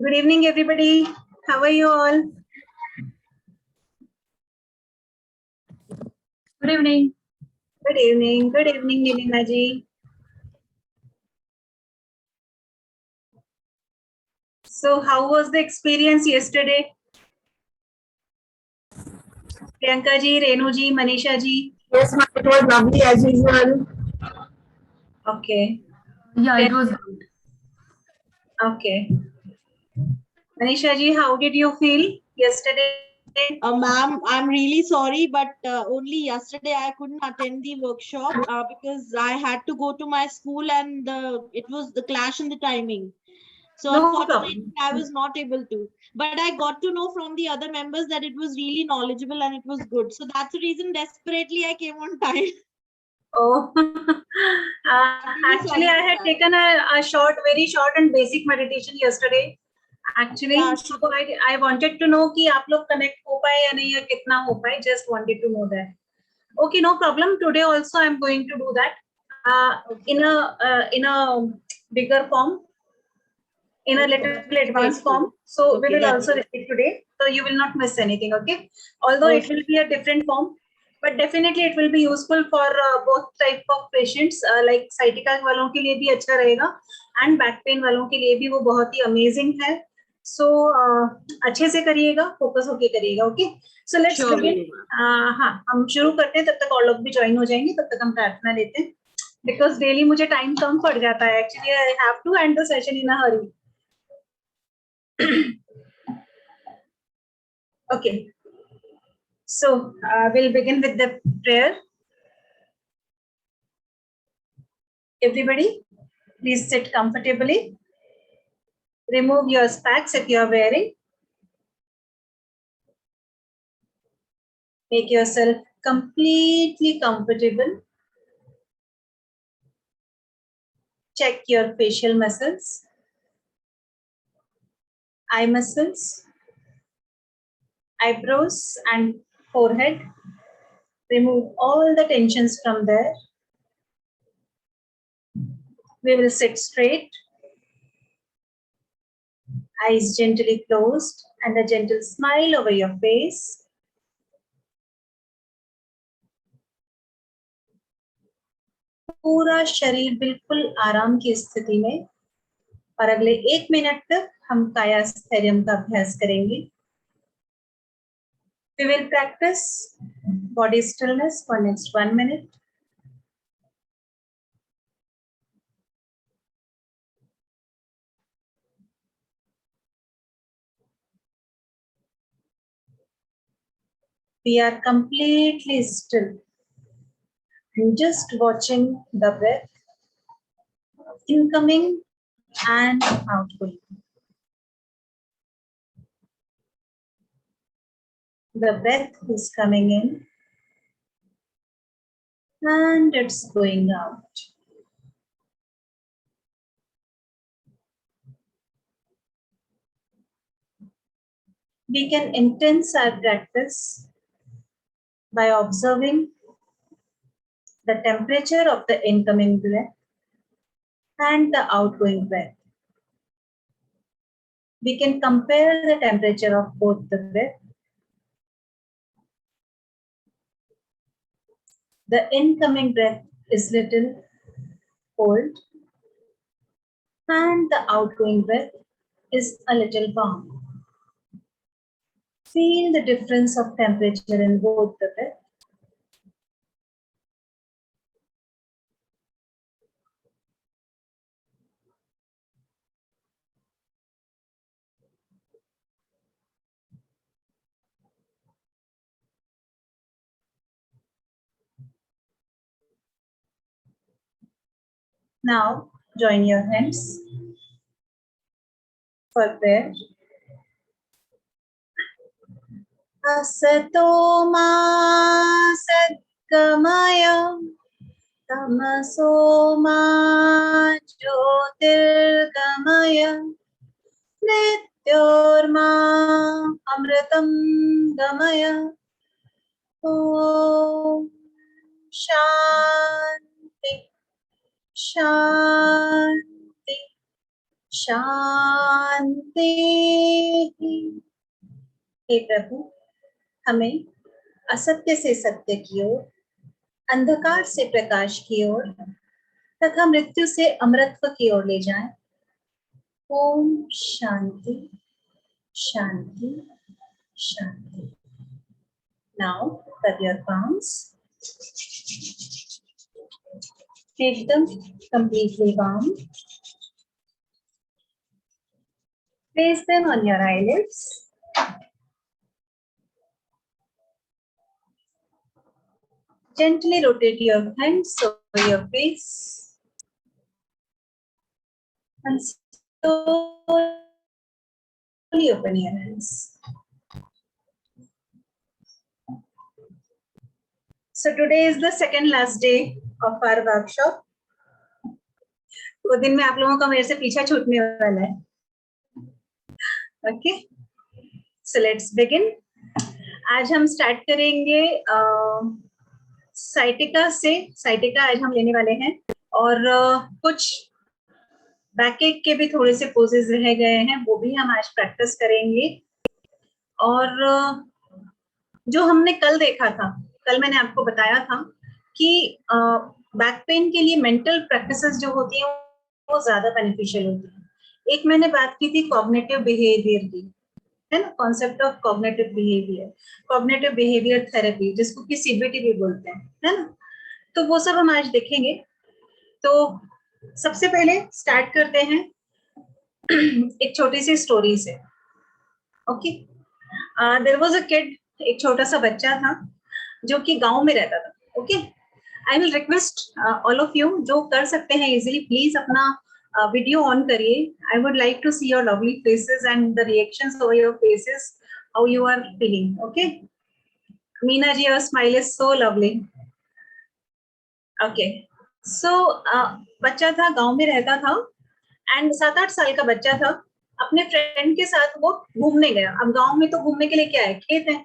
Good evening, everybody. How are you all? Good evening. Good evening. Good evening, Nilima ji. So, how was the experience yesterday? Priyanka ji, Renu ji, Manisha ji. Yes, ma'am, it was lovely as usual. Okay. Yeah, it was good. Okay. Manisha ji, how did you feel yesterday? Ma'am, I'm really sorry, but only yesterday I couldn't attend the workshop because I had to go to my school and it was the clash in the timing. So No unfortunately, problem. I was not able to. But I got to know from the other members that it was really knowledgeable and it was good. So that's the reason desperately I came on time. Oh, really actually, sorry I for had that. taken a short, very short and basic meditation yesterday. Actually, Yeah, so I wanted to know कि आप लोग connect हो पाए या नहीं या कितना हो पाए. Just wanted to know that. Okay, no problem. Today also I'm going to do that in a bigger form, in a Okay, little that's really advanced grateful. form. So Okay, we will that's also repeat today. So you will not miss anything. Okay. Although it okay. will be a different form, but definitely it will be useful for both type of patients. Like sciatica वालों के लिए भी अच्छा रहेगा and back pain वालों के लिए भी वो बहुत ही amazing है. So अच्छे से करिएगा, फोकस होके करिएगा. Okay. So let's Sure, begin. ma'am. हाँ, हम शुरू करते हैं. तब तक और लोग भी ज्वाइन हो जाएंगे. तब तक हम प्रार्थना लेते हैं. बिकॉज डेली मुझे टाइम कम पड़ जाता है. Actually I have to end the session in a hurry. Okay, so we'll begin with the prayer. Everybody, please sit comfortably. Remove your specs if you are wearing. Make yourself completely comfortable. Check your facial muscles, eye muscles, eyebrows and forehead. Remove all the tensions from there. We will sit straight, eyes gently closed and a gentle smile over your face. पूरा शरीर बिल्कुल आराम की स्थिति में और अगले 1 minute तक हम कायास्थैर्यम का अभ्यास करेंगे. We will practice body stillness for next 1 minute. We are completely still and just watching the breath incoming and outgoing. The breath is coming in and it's going out. We can intense our practice by observing the temperature of the incoming breath and the outgoing breath. We can compare the temperature of both the breath. The incoming breath is little cold and the outgoing breath is a little warm. Feel the difference of temperature in both the breath. Now join your hands for prayer. Asato ma sadgamaya tamaso ma jyotirgamaya Nityorma amritam gamaya. Om Shanti Shanti शांति। हे प्रभु, हमें असत्य से सत्य की ओर, अंधकार से प्रकाश की ओर तथा मृत्यु से अमरत्व की ओर ले जाएं। ओम शांति शांति शांति। Now rub your palms. Make them completely warm. Place them on your eyelids. Gently rotate your hands over your face. And slowly open your hands. So today is the second last day of our workshop. वो दिन में आप लोगों का मेरे से पीछा छूटने वाला है. Okay, so let's begin. आज हम स्टार्ट करेंगे साइटिका से. साइटिका आज हम लेने वाले हैं और कुछ बैक के भी थोड़े से पोजेस रह गए हैं, वो भी हम आज प्रैक्टिस करेंगे. और जो हमने कल देखा था, कल मैंने आपको बताया था कि बैक पेन के लिए मेंटल प्रैक्टिसेस जो होती हैं वो ज्यादा बेनिफिशियल होती है. एक मैंने बात की थी कॉग्निटिव बिहेवियर की, है ना, concept of cognitive behaviour therapy, जिसको कि सीबीटी भी बोलते हैं, है ना. तो वो सब हम आज देखेंगे. तो सबसे पहले स्टार्ट करते हैं एक छोटी सी स्टोरी से. Okay, there was a kid, एक छोटा सा बच्चा था जो कि गांव में रहता था. Okay, I will request all of you, जो कर सकते हैं इजीली, प्लीज अपना वीडियो ऑन करिए. I would like to see your lovely faces and the reactions over your faces, how you are feeling. Okay, Meena ji, your smile is so lovely. Okay, so बच्चा था, गांव में रहता था एंड 7-8 साल का बच्चा था. अपने फ्रेंड के साथ वो घूमने गया. अब गांव में तो घूमने के लिए क्या है, खेत है.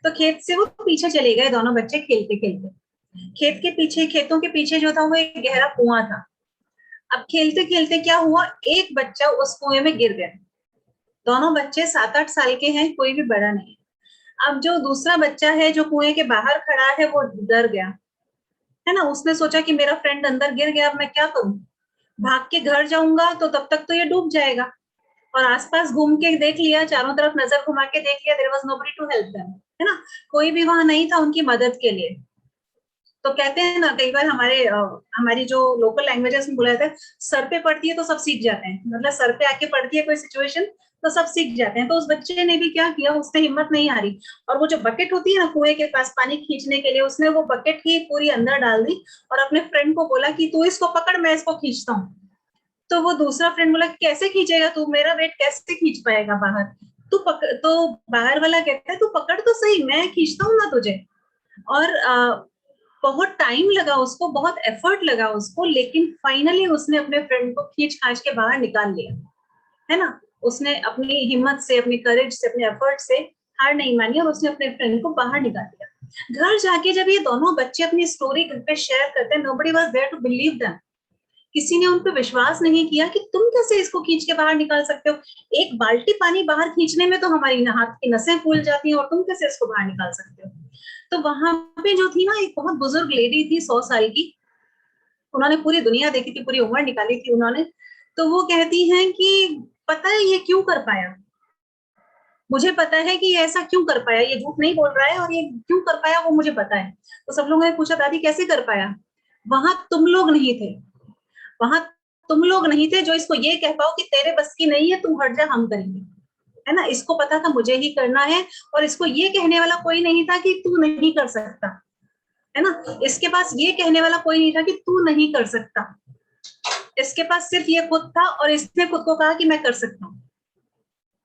तो खेत से वो पीछे चले गए दोनों बच्चे खेलते खेलते. खेत के पीछे, खेतों के पीछे जो था वो एक गहरा कुआं था. अब खेलते खेलते क्या हुआ, एक बच्चा उस कुएं में गिर गया. दोनों बच्चे 7-8 साल के हैं, कोई भी बड़ा नहीं. अब जो दूसरा बच्चा है जो कुएं के बाहर खड़ा है वो डर गया, है ना. उसने सोचा कि मेरा फ्रेंड अंदर गिर गया, अब मैं क्या करूं, भाग के घर जाऊंगा तो तब तक तो ये डूब जाएगा. और आसपास घूम के देख लिया, चारों तरफ नजर घुमा के देख लिया, there was nobody to help them, है ना. कोई भी वहां नहीं था उनकी मदद के लिए. तो कहते हैं ना, कई बार हमारी जो लोकल लैंग्वेजेस में बोला जाता है, सर पे पड़ती है तो सब सीख जाते हैं. मतलब सर पे आके पड़ती है कोई सिचुएशन तो सब सीख जाते हैं. तो उस बच्चे ने भी क्या किया, उसने हिम्मत नहीं हारी और वो जो बकेट होती है ना कुएं के पास पानी खींचने के लिए, उसने वो बकेट ही पूरी अंदर डाल दी और अपने फ्रेंड को बोला कि तू इसको पकड़, मैं इसको खींचता हूँ. तो वो दूसरा फ्रेंड बोला, कैसे खींचेगा तू, मेरा वेट कैसे खींच पाएगा बाहर, तू पकड़. तो बाहर वाला कहता है, तू पकड़ तो सही, मैं खींचता हूँ ना तुझे. और बहुत टाइम लगा उसको, बहुत एफर्ट लगा उसको, लेकिन फाइनली उसने अपने फ्रेंड को खींच खांच के बाहर निकाल लिया, है ना. उसने अपनी हिम्मत से, अपनी करेज से, अपने एफर्ट से हार नहीं मानी और उसने अपने फ्रेंड को बाहर निकाल दिया. घर जाके जब ये दोनों बच्चे अपनी स्टोरी घर पे शेयर करते हैं, nobody was there to believe them. किसी ने उन पर विश्वास नहीं किया कि तुम कैसे इसको खींच के बाहर निकाल सकते हो. एक बाल्टी पानी बाहर खींचने में तो हमारी हाथ की नसें फूल जाती हैं और तुम कैसे इसको बाहर निकाल सकते हो. तो वहां पे जो थी ना, एक बहुत बुजुर्ग लेडी थी, 100 साल की. उन्होंने पूरी दुनिया देखी थी, पूरी उम्र निकाली थी उन्होंने. तो वो कहती हैं कि पता है ये क्यों कर पाया, मुझे पता है कि ये ऐसा क्यों कर पाया, ये झूठ नहीं बोल रहा है और ये क्यों कर पाया वो मुझे पता है. तो सब लोगों ने पूछा, दादी कैसे कर पाया. वहां तुम लोग नहीं थे, वहां तुम लोग नहीं थे जो इसको ये कह पाओ कि तेरे बस की नहीं है, तू हट जा, हम करेंगे, है ना. इसको पता था मुझे ही करना है और इसको ये कहने वाला कोई नहीं था कि तू नहीं कर सकता, है ना. इसके पास ये कहने वाला कोई नहीं था कि तू नहीं कर सकता. इसके पास सिर्फ ये खुद था और इसने खुद को कहा कि मैं कर सकता हूँ,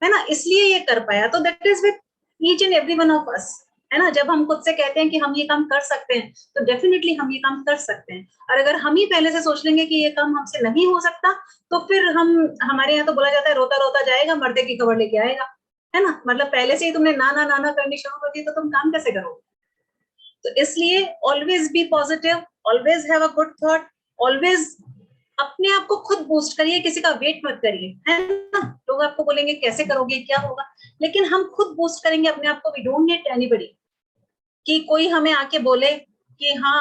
है ना. इसलिए ये कर पाया. तो that is with each and every one of us, है ना. जब हम खुद से कहते हैं कि हम ये काम कर सकते हैं तो डेफिनेटली हम ये काम कर सकते हैं. और अगर हम ही पहले से सोच लेंगे कि ये काम हमसे नहीं हो सकता, तो फिर हमारे यहाँ तो बोला जाता है, रोता रोता जाएगा, मर्दे की खबर लेके आएगा, है ना. मतलब पहले से ही तुमने ना ना ना ना करनी शुरू कर दी तो तुम काम कैसे करोगे. तो इसलिए always be positive, always have a good thought, always अपने आप को खुद बूस्ट करिए, किसी का वेट मत करिए, है ना। लोग आपको बोलेंगे कैसे करोगे, क्या होगा, लेकिन हम खुद बूस्ट करेंगे अपने आप को। वी डोंट नीड एनीबॉडी कि कोई हमें आके बोले कि हाँ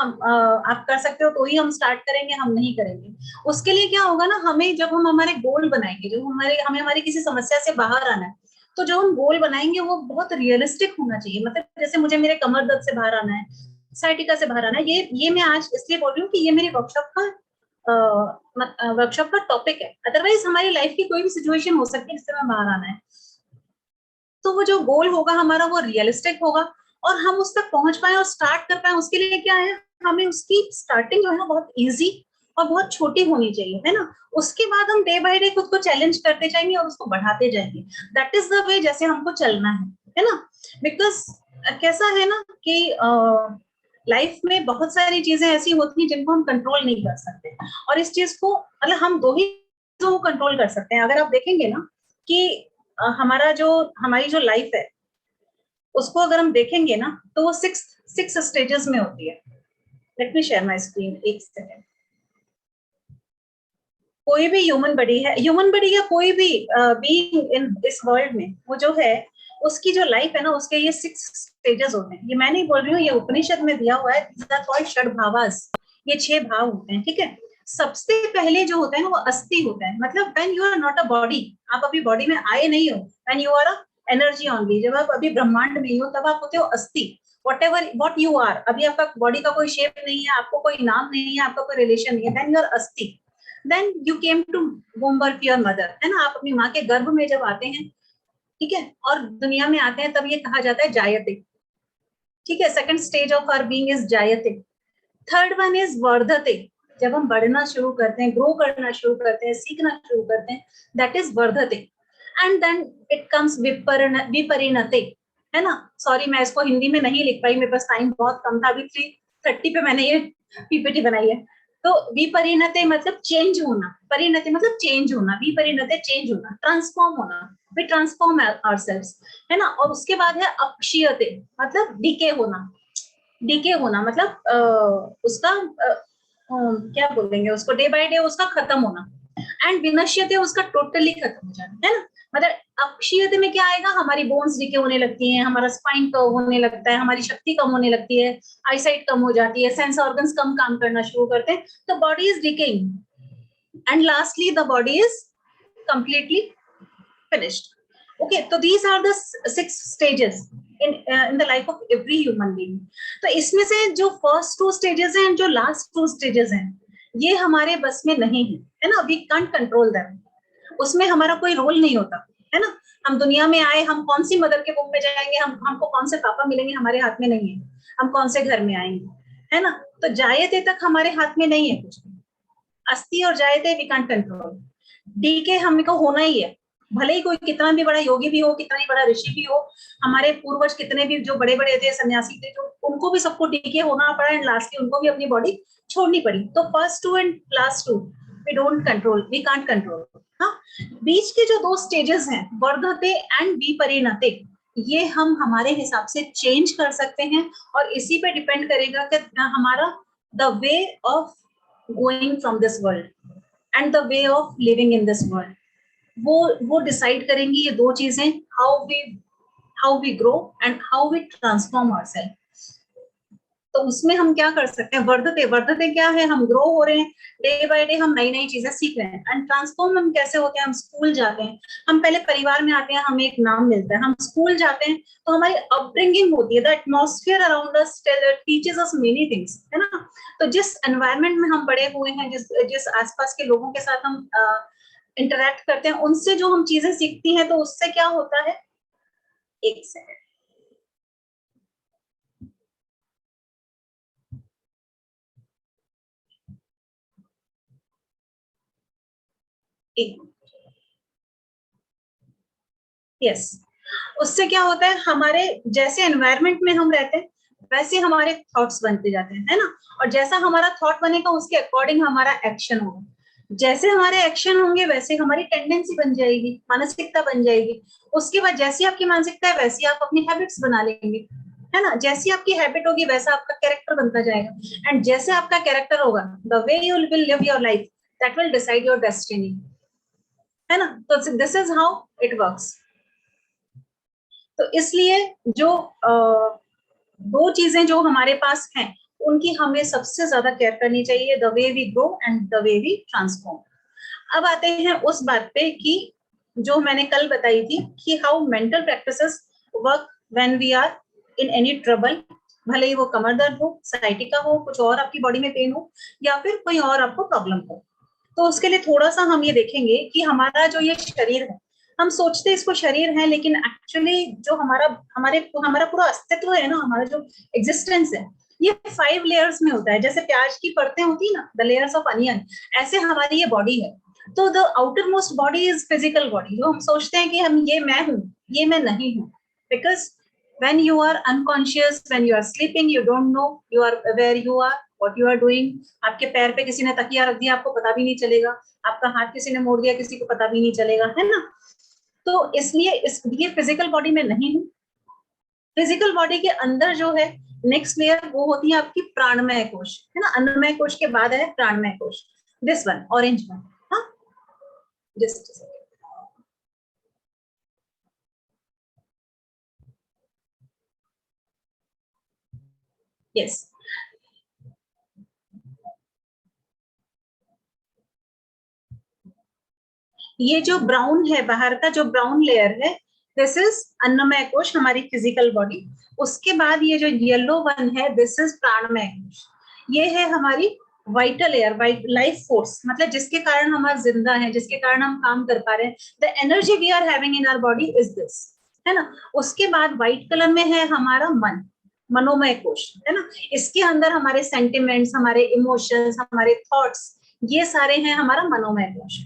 आप कर सकते हो तो ही हम स्टार्ट करेंगे, हम नहीं करेंगे। उसके लिए क्या होगा ना, हमें जब हम हमारे गोल बनाएंगे, जब हमें हमारी किसी समस्या से बाहर आना है, तो जो हम गोल बनाएंगे वो बहुत रियलिस्टिक होना चाहिए। मतलब जैसे मुझे मेरे कमर दर्द से बाहर आना है, साइटिका से बाहर आना है, ये मैं आज इसलिए बोल रही हूँ कि ये मेरे वर्कशॉप का टॉपिक है। अदरवाइज हमारी लाइफ की कोई भी सिचुएशन हो सकती है जिससे हमें बाहर आना है, तो वो जो गोल होगा हमारा वो रियलिस्टिक होगा और हम उस तक पहुंच पाए और स्टार्ट कर पाए। उसके लिए क्या है, हमें उसकी स्टार्टिंग जो है ना बहुत इजी और बहुत छोटी होनी चाहिए, है ना। उसके बाद हम डे बाय डे खुद को चैलेंज करते जाएंगे और उसको बढ़ाते जाएंगे। दैट इज द वे जैसे हमको चलना है ना। बिकॉज कैसा है ना कि लाइफ में बहुत सारी चीजें ऐसी होती हैं जिनको हम कंट्रोल नहीं कर सकते, और इस चीज को मतलब हम दो ही चीजों को कंट्रोल कर सकते हैं। अगर आप देखेंगे ना कि हमारी जो लाइफ है उसको अगर हम देखेंगे ना तो वो सिक्स स्टेजेस में होती है। Let me share my screen, एक सेकंड। कोई भी ह्यूमन बॉडी या कोई भी बीइंग इन दिस वर्ल्ड में, वो जो है उसकी जो लाइफ है ना, उसके ये 6 स्टेजेस होते हैं। ये मैं नहीं बोल रही हूँ, ये उपनिषद में दिया हुआ है, षड्भावास। ये 6 भाव होते हैं, ठीक है। सबसे पहले जो होता है ना वो अस्थि होता है। मतलब when you are not a body, आप अभी बॉडी में आए नहीं हो, when you are a energy only, जब आप अभी ब्रह्मांड में हो तब आप होते हो अस्थि। वॉट यू आर, अभी आपका बॉडी का कोई शेप नहीं है, आपको कोई नाम नहीं है, आपका कोई रिलेशन नहीं है, देन यू आर अस्थि। Then you came to womb of your mother, है ना। आप अपनी माँ के गर्भ में जब आते हैं, ठीक है, और दुनिया में आते हैं, तब ये कहा जाता है जायते, ठीक है। Second stage of our being is जायते। थर्ड वन इज वर्धते। जब हम बढ़ना शुरू करते हैं, ग्रो करना शुरू करते हैं, सीखना शुरू करते हैं, दैट इज वर्धते। एंड देन इट कम्स विपरिणते, है ना। सॉरी मैं इसको हिंदी में नहीं लिख पाई, मेरे पास टाइम बहुत कम था। अभी 3:30 पे मैंने ये पीपीटी बनाई है। तो विपरिणते मतलब चेंज होना, परिणते मतलब चेंज होना, विपरिणते चेंज होना, ट्रांसफॉर्म होना। वी ट्रांसफॉर्म आवरसेल्व्स, है ना। और उसके बाद है अक्षीयते, मतलब डिके होना। डीके होना मतलब उसका क्या बोलेंगे उसको, डे बाय डे उसका खत्म होना। एंड विनश्यते उसका टोटली खत्म हो जाना, है ना। मतलब अक्षीयते में क्या आएगा, हमारी बोन्स डीके होने लगती हैं, हमारा स्पाइन कर्व होने लगता है, हमारी शक्ति कम होने लगती है, आईसाइट कम हो जाती है, सेंस ऑर्गन्स कम काम करना शुरू करते हैं, तो body is decaying and lastly the body is completely finished. Okay, so these are the 6 stages in the life of every human being. तो इसमें से जो first 2 stages हैं, जो last 2 stages हैं, ये हमारे बस में नहीं है ना। We can't control them. उसमें हमारा कोई रोल नहीं होता, है ना। हम दुनिया में आए, हम कौन सी मदर के वुम में जाएंगे, हमको कौन से पापा मिलेंगे, हमारे हाथ में नहीं है। हम कौन से घर में आएंगे, है ना। तो जायते तक हमारे हाथ में नहीं है कुछ। अस्थि और जायते वी कांट कंट्रोल। डीके हमको होना ही है, भले ही कोई कितना भी बड़ा योगी भी हो, कितना भी बड़ा ऋषि भी हो, हमारे पूर्वज कितने भी जो बड़े बड़े थे, सन्यासी थे, जो उनको भी सबको डीके होना पड़ा एंड लास्टली उनको भी अपनी बॉडी छोड़नी पड़ी। तो first 2 and last 2 we don't control, we can't control. हाँ, बीच के जो 2 स्टेजेस हैं, वर्धते एंड विपरिणते, ये हम हमारे हिसाब से चेंज कर सकते हैं और इसी पे डिपेंड करेगा कि हमारा the way of going from this world and the way of living in this world, वो डिसाइड करेंगी ये 2 चीजें, how we grow and how we transform ourself. तो उसमें हम क्या कर सकते हैं, वर्धते क्या है, हम ग्रो हो रहे हैं, डे बाय डे हम नई नई चीजें सीख रहे हैं। एंड ट्रांसफॉर्म हम कैसे होते हैं, हम स्कूल जाते हैं, हम पहले परिवार में आते हैं, हमें एक नाम मिलता है, हम स्कूल जाते हैं तो हमारी अपब्रिंगिंग होती है, the atmosphere around us teaches us many things, है ना। तो जिस एनवायरमेंट में हम बड़े हुए हैं, जिस आसपास के लोगों के साथ हम इंटरेक्ट करते हैं, उनसे जो हम चीजें सीखती हैं, तो उससे क्या होता है, एक सेकंड, यस, उससे क्या होता है, हमारे जैसे एनवायरमेंट में हम रहते हैं वैसे हमारे थॉट्स बनते जाते हैं, है ना। और जैसा हमारा थॉट बनेगा उसके अकॉर्डिंग हमारा एक्शन होगा, जैसे हमारे एक्शन होंगे वैसे हमारी टेंडेंसी बन जाएगी, मानसिकता बन जाएगी। उसके बाद जैसी आपकी मानसिकता है वैसी आप अपनी हैबिट्स बना लेंगे, है ना। जैसी आपकी हैबिट होगी वैसा आपका कैरेक्टर बनता जाएगा, एंड जैसे आपका कैरेक्टर होगा, the way you will live your life, that will decide your destiny, है ना। तो this is how it works. तो इसलिए जो दो चीजें जो हमारे पास हैं उनकी हमें सबसे ज्यादा केयर करनी चाहिए, the way we grow and the way we transform. अब आते हैं उस बात पे कि जो मैंने कल बताई थी कि how mental practices work when we are in any trouble, भले ही वो कमर दर्द हो, साइटिका हो, कुछ और आपकी बॉडी में पेन हो, या फिर कोई और आपको प्रॉब्लम हो। तो उसके लिए थोड़ा सा हम ये देखेंगे कि हमारा जो ये शरीर है, हम सोचते इसको शरीर है, लेकिन एक्चुअली जो हमारा पूरा अस्तित्व है ना, हमारा जो एग्जिस्टेंस है, ये 5 लेयर्स में होता है। जैसे प्याज की परतें होती है ना, द लेयर्स ऑफ अनियन, ऐसे हमारी ये बॉडी है। तो the outer most body is physical body. जो हम सोचते हैं कि हम ये मैं हूँ, ये मैं नहीं हूँ, because when you are unconscious, when you are sleeping, you don't know you are where you are, what you are doing. आपके पैर पे किसी ने तकिया रख दिया, आपको पता भी नहीं चलेगा। आपका हाथ किसी ने मोड़ दिया, किसी को पता भी नहीं चलेगा, है ना। तो इसलिए ये फिजिकल बॉडी में नहीं हूँ। फिजिकल बॉडी के अंदर जो है नेक्स्ट लेयर, वो होती है आपकी प्राणमय कोश, है ना। अन्नमय कोश के बाद है प्राणमय कोश, दिस वन, ऑरेंज वन। हाँ, जस्ट यस। ये जो ब्राउन है, बाहर का जो ब्राउन लेयर है, दिस इज अन्नमय कोश, हमारी फिजिकल बॉडी। उसके बाद ये जो येलो वन है, दिस इज प्राणमय कोश। ये है हमारी वाइटल एयर, लाइफ फोर्स, मतलब जिसके कारण हम आज जिंदा हैं, जिसके कारण हम काम कर पा रहे हैं। The energy we are having in our body is this, है ना। उसके बाद व्हाइट कलर में है हमारा मन, मनोमय कोश, है ना। इसके अंदर हमारे सेंटिमेंट्स, हमारे इमोशंस, हमारे थॉट्स, ये सारे हैं हमारा मनोमय कोश।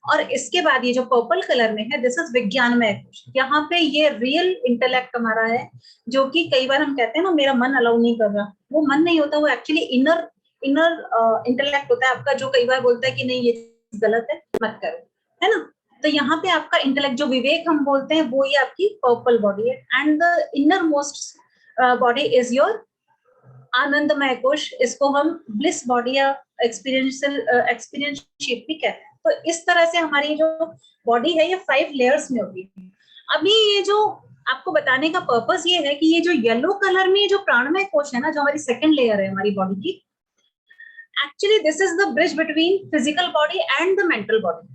और इसके बाद ये जो पर्पल कलर में है, दिस इज विज्ञानमय कोश। यहाँ पे ये रियल इंटेलेक्ट हमारा है, जो कि कई बार हम कहते हैं ना, मेरा मन अलाउ नहीं कर रहा, वो मन नहीं होता, वो एक्चुअली इनर इंटेलेक्ट होता है आपका, जो कई बार बोलता है कि नहीं ये गलत है, मत करो, है ना। तो यहाँ पे आपका इंटेलेक्ट, जो विवेक हम बोलते हैं, वो ये आपकी पर्पल बॉडी है। And the inner most body is your आनंदमय कोश। इसको हम ब्लिस बॉडी या एक्सपीरियंसशिप भी कहते हैं। तो इस तरह से हमारी जो बॉडी है, ये 5 लेयर्स में होती है। अभी ये जो आपको बताने का पर्पस ये है कि ये जो येलो कलर में जो प्राणमय कोश है ना, जो हमारी सेकंड लेयर है हमारी बॉडी की, actually this is the bridge between physical body and the mental body,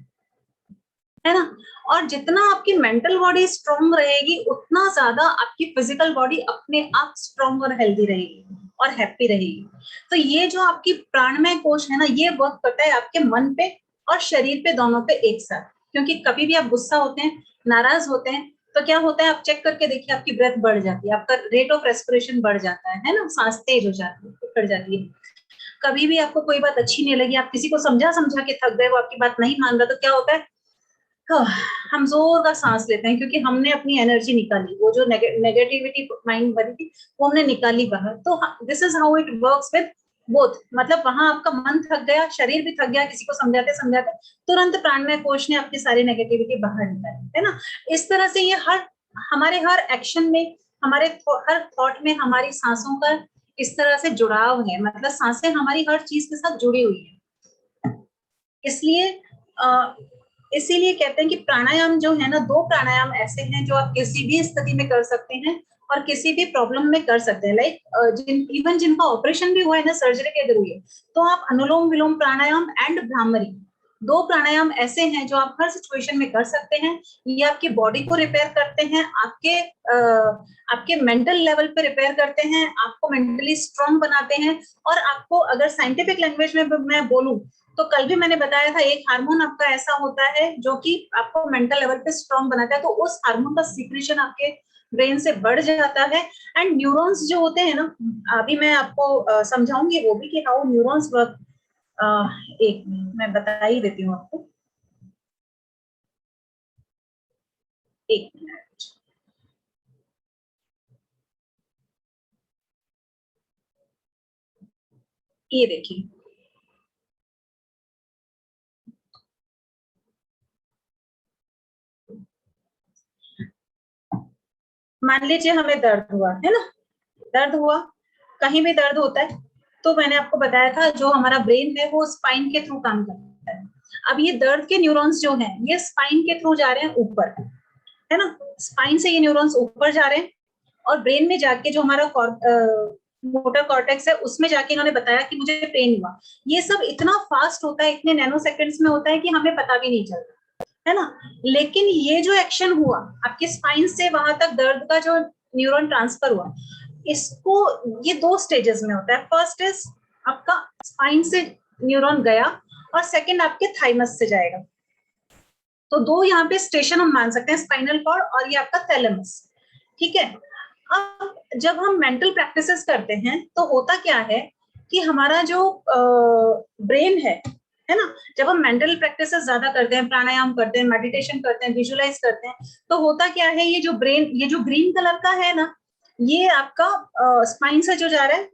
है ना। और जितना आपकी मेंटल बॉडी स्ट्रांग रहेगी, उतना ज्यादा आपकी फिजिकल बॉडी अपने आप स्ट्रांग और हेल्दी रहेगी और हैप्पी रहेगी। तो ये जो आपकी प्राणमय कोश है ना, ये वर्क करता है आपके मन पे और शरीर पे, दोनों पे एक साथ। क्योंकि कभी भी आप गुस्सा होते हैं, नाराज होते हैं, तो क्या होता है, आप चेक करके देखिए, आपकी ब्रेथ बढ़ जाती है, आपका रेट ऑफ रेस्पिरेशन बढ़ जाता है ना, सांस तेज हो जाती है, बढ़ जाती है। कभी भी आपको कोई बात अच्छी नहीं लगी, आप किसी को समझा के थक गए, वो आपकी बात नहीं मान रहा, तो क्या होता है, हम जोर का सांस लेते हैं, क्योंकि हमने अपनी एनर्जी निकाली, वो जो नेगेटिविटी माइंड भरी थी, वो हमने निकाली बाहर। तो this is how it works with both. मतलब वहां आपका मन थक गया, शरीर भी थक गया, किसी को समझाते समझाते तुरंत प्राणमय कोश ने आपकी सारी नेगेटिविटी बाहर निकाली, है ना। इस तरह से ये हमारे हर एक्शन में, हमारे हर थॉट में, हमारी सांसों का इस तरह से जुड़ाव है। मतलब सांसें हमारी हर चीज के साथ जुड़ी हुई है। इसीलिए कहते हैं कि प्राणायाम जो है ना, 2 प्राणायाम ऐसे हैं जो आप किसी भी स्थिति में कर सकते हैं और किसी भी प्रॉब्लम में कर सकते हैं। लाइक इवन जिनका ऑपरेशन भी हुआ है ना, सर्जरी के अगर हुई है, तो आप अनुलोम विलोम प्राणायाम एंड भ्रामरी, 2 प्राणायाम ऐसे हैं जो आप हर सिचुएशन में कर सकते हैं। ये आपकी बॉडी को रिपेयर करते हैं, आपके मेंटल लेवल पे रिपेयर करते हैं, आपको मेंटली स्ट्रांग बनाते हैं। और आपको अगर साइंटिफिक लैंग्वेज में मैं बोलूं, तो कल भी मैंने बताया था, एक हार्मोन आपका ऐसा होता है जो कि आपको मेंटल लेवल पे स्ट्रांग बनाता है। तो उस हार्मोन का सीक्रेशन आपके ब्रेन से बढ़ जाता है। एंड न्यूरॉन्स जो होते हैं ना, अभी मैं आपको समझाऊंगी वो भी कि हाउ न्यूरॉन्स वर्क। एक मिनट मैं बता ही देती हूँ आपको, एक मिनट। ये देखिए, मान लीजिए हमें दर्द हुआ है ना, दर्द हुआ, कहीं भी दर्द होता है, तो मैंने आपको बताया था जो हमारा ब्रेन है वो स्पाइन के थ्रू काम करता है। अब ये दर्द के न्यूरॉन्स जो हैं ये स्पाइन के थ्रू जा रहे हैं ऊपर, है ना, स्पाइन से ये न्यूरॉन्स ऊपर जा रहे हैं और ब्रेन में जाके जो हमारा मोटर कॉर्टेक्स है उसमें जाके इन्होंने बताया कि मुझे पेन हुआ। ये सब इतना फास्ट होता है, इतने नैनो सेकेंड्स में होता है कि हमें पता भी नहीं चलता, है ना। लेकिन ये जो एक्शन हुआ आपके स्पाइन से वहां तक दर्द का जो न्यूरॉन ट्रांसफर हुआ, इसको ये 2 स्टेजेस में होता है। फर्स्ट इज आपका स्पाइन से न्यूरॉन गया और सेकंड आपके थाइमस से जाएगा। तो 2 यहाँ पे स्टेशन हम मान सकते हैं, स्पाइनल कॉर्ड और ये आपका थैलेमस, ठीक है। अब जब हम मेंटल प्रैक्टिसेस करते हैं तो होता क्या है कि हमारा जो ब्रेन है ना, जब हम मेंटल प्रैक्टिसेस ज्यादा करते हैं, प्राणायाम करते हैं, मेडिटेशन करते हैं, विजुअलाइज करते हैं, तो होता क्या है, ये जो ब्रेन, ये जो ग्रीन कलर का है ना, ये आपका स्पाइन से जो जा रहा है,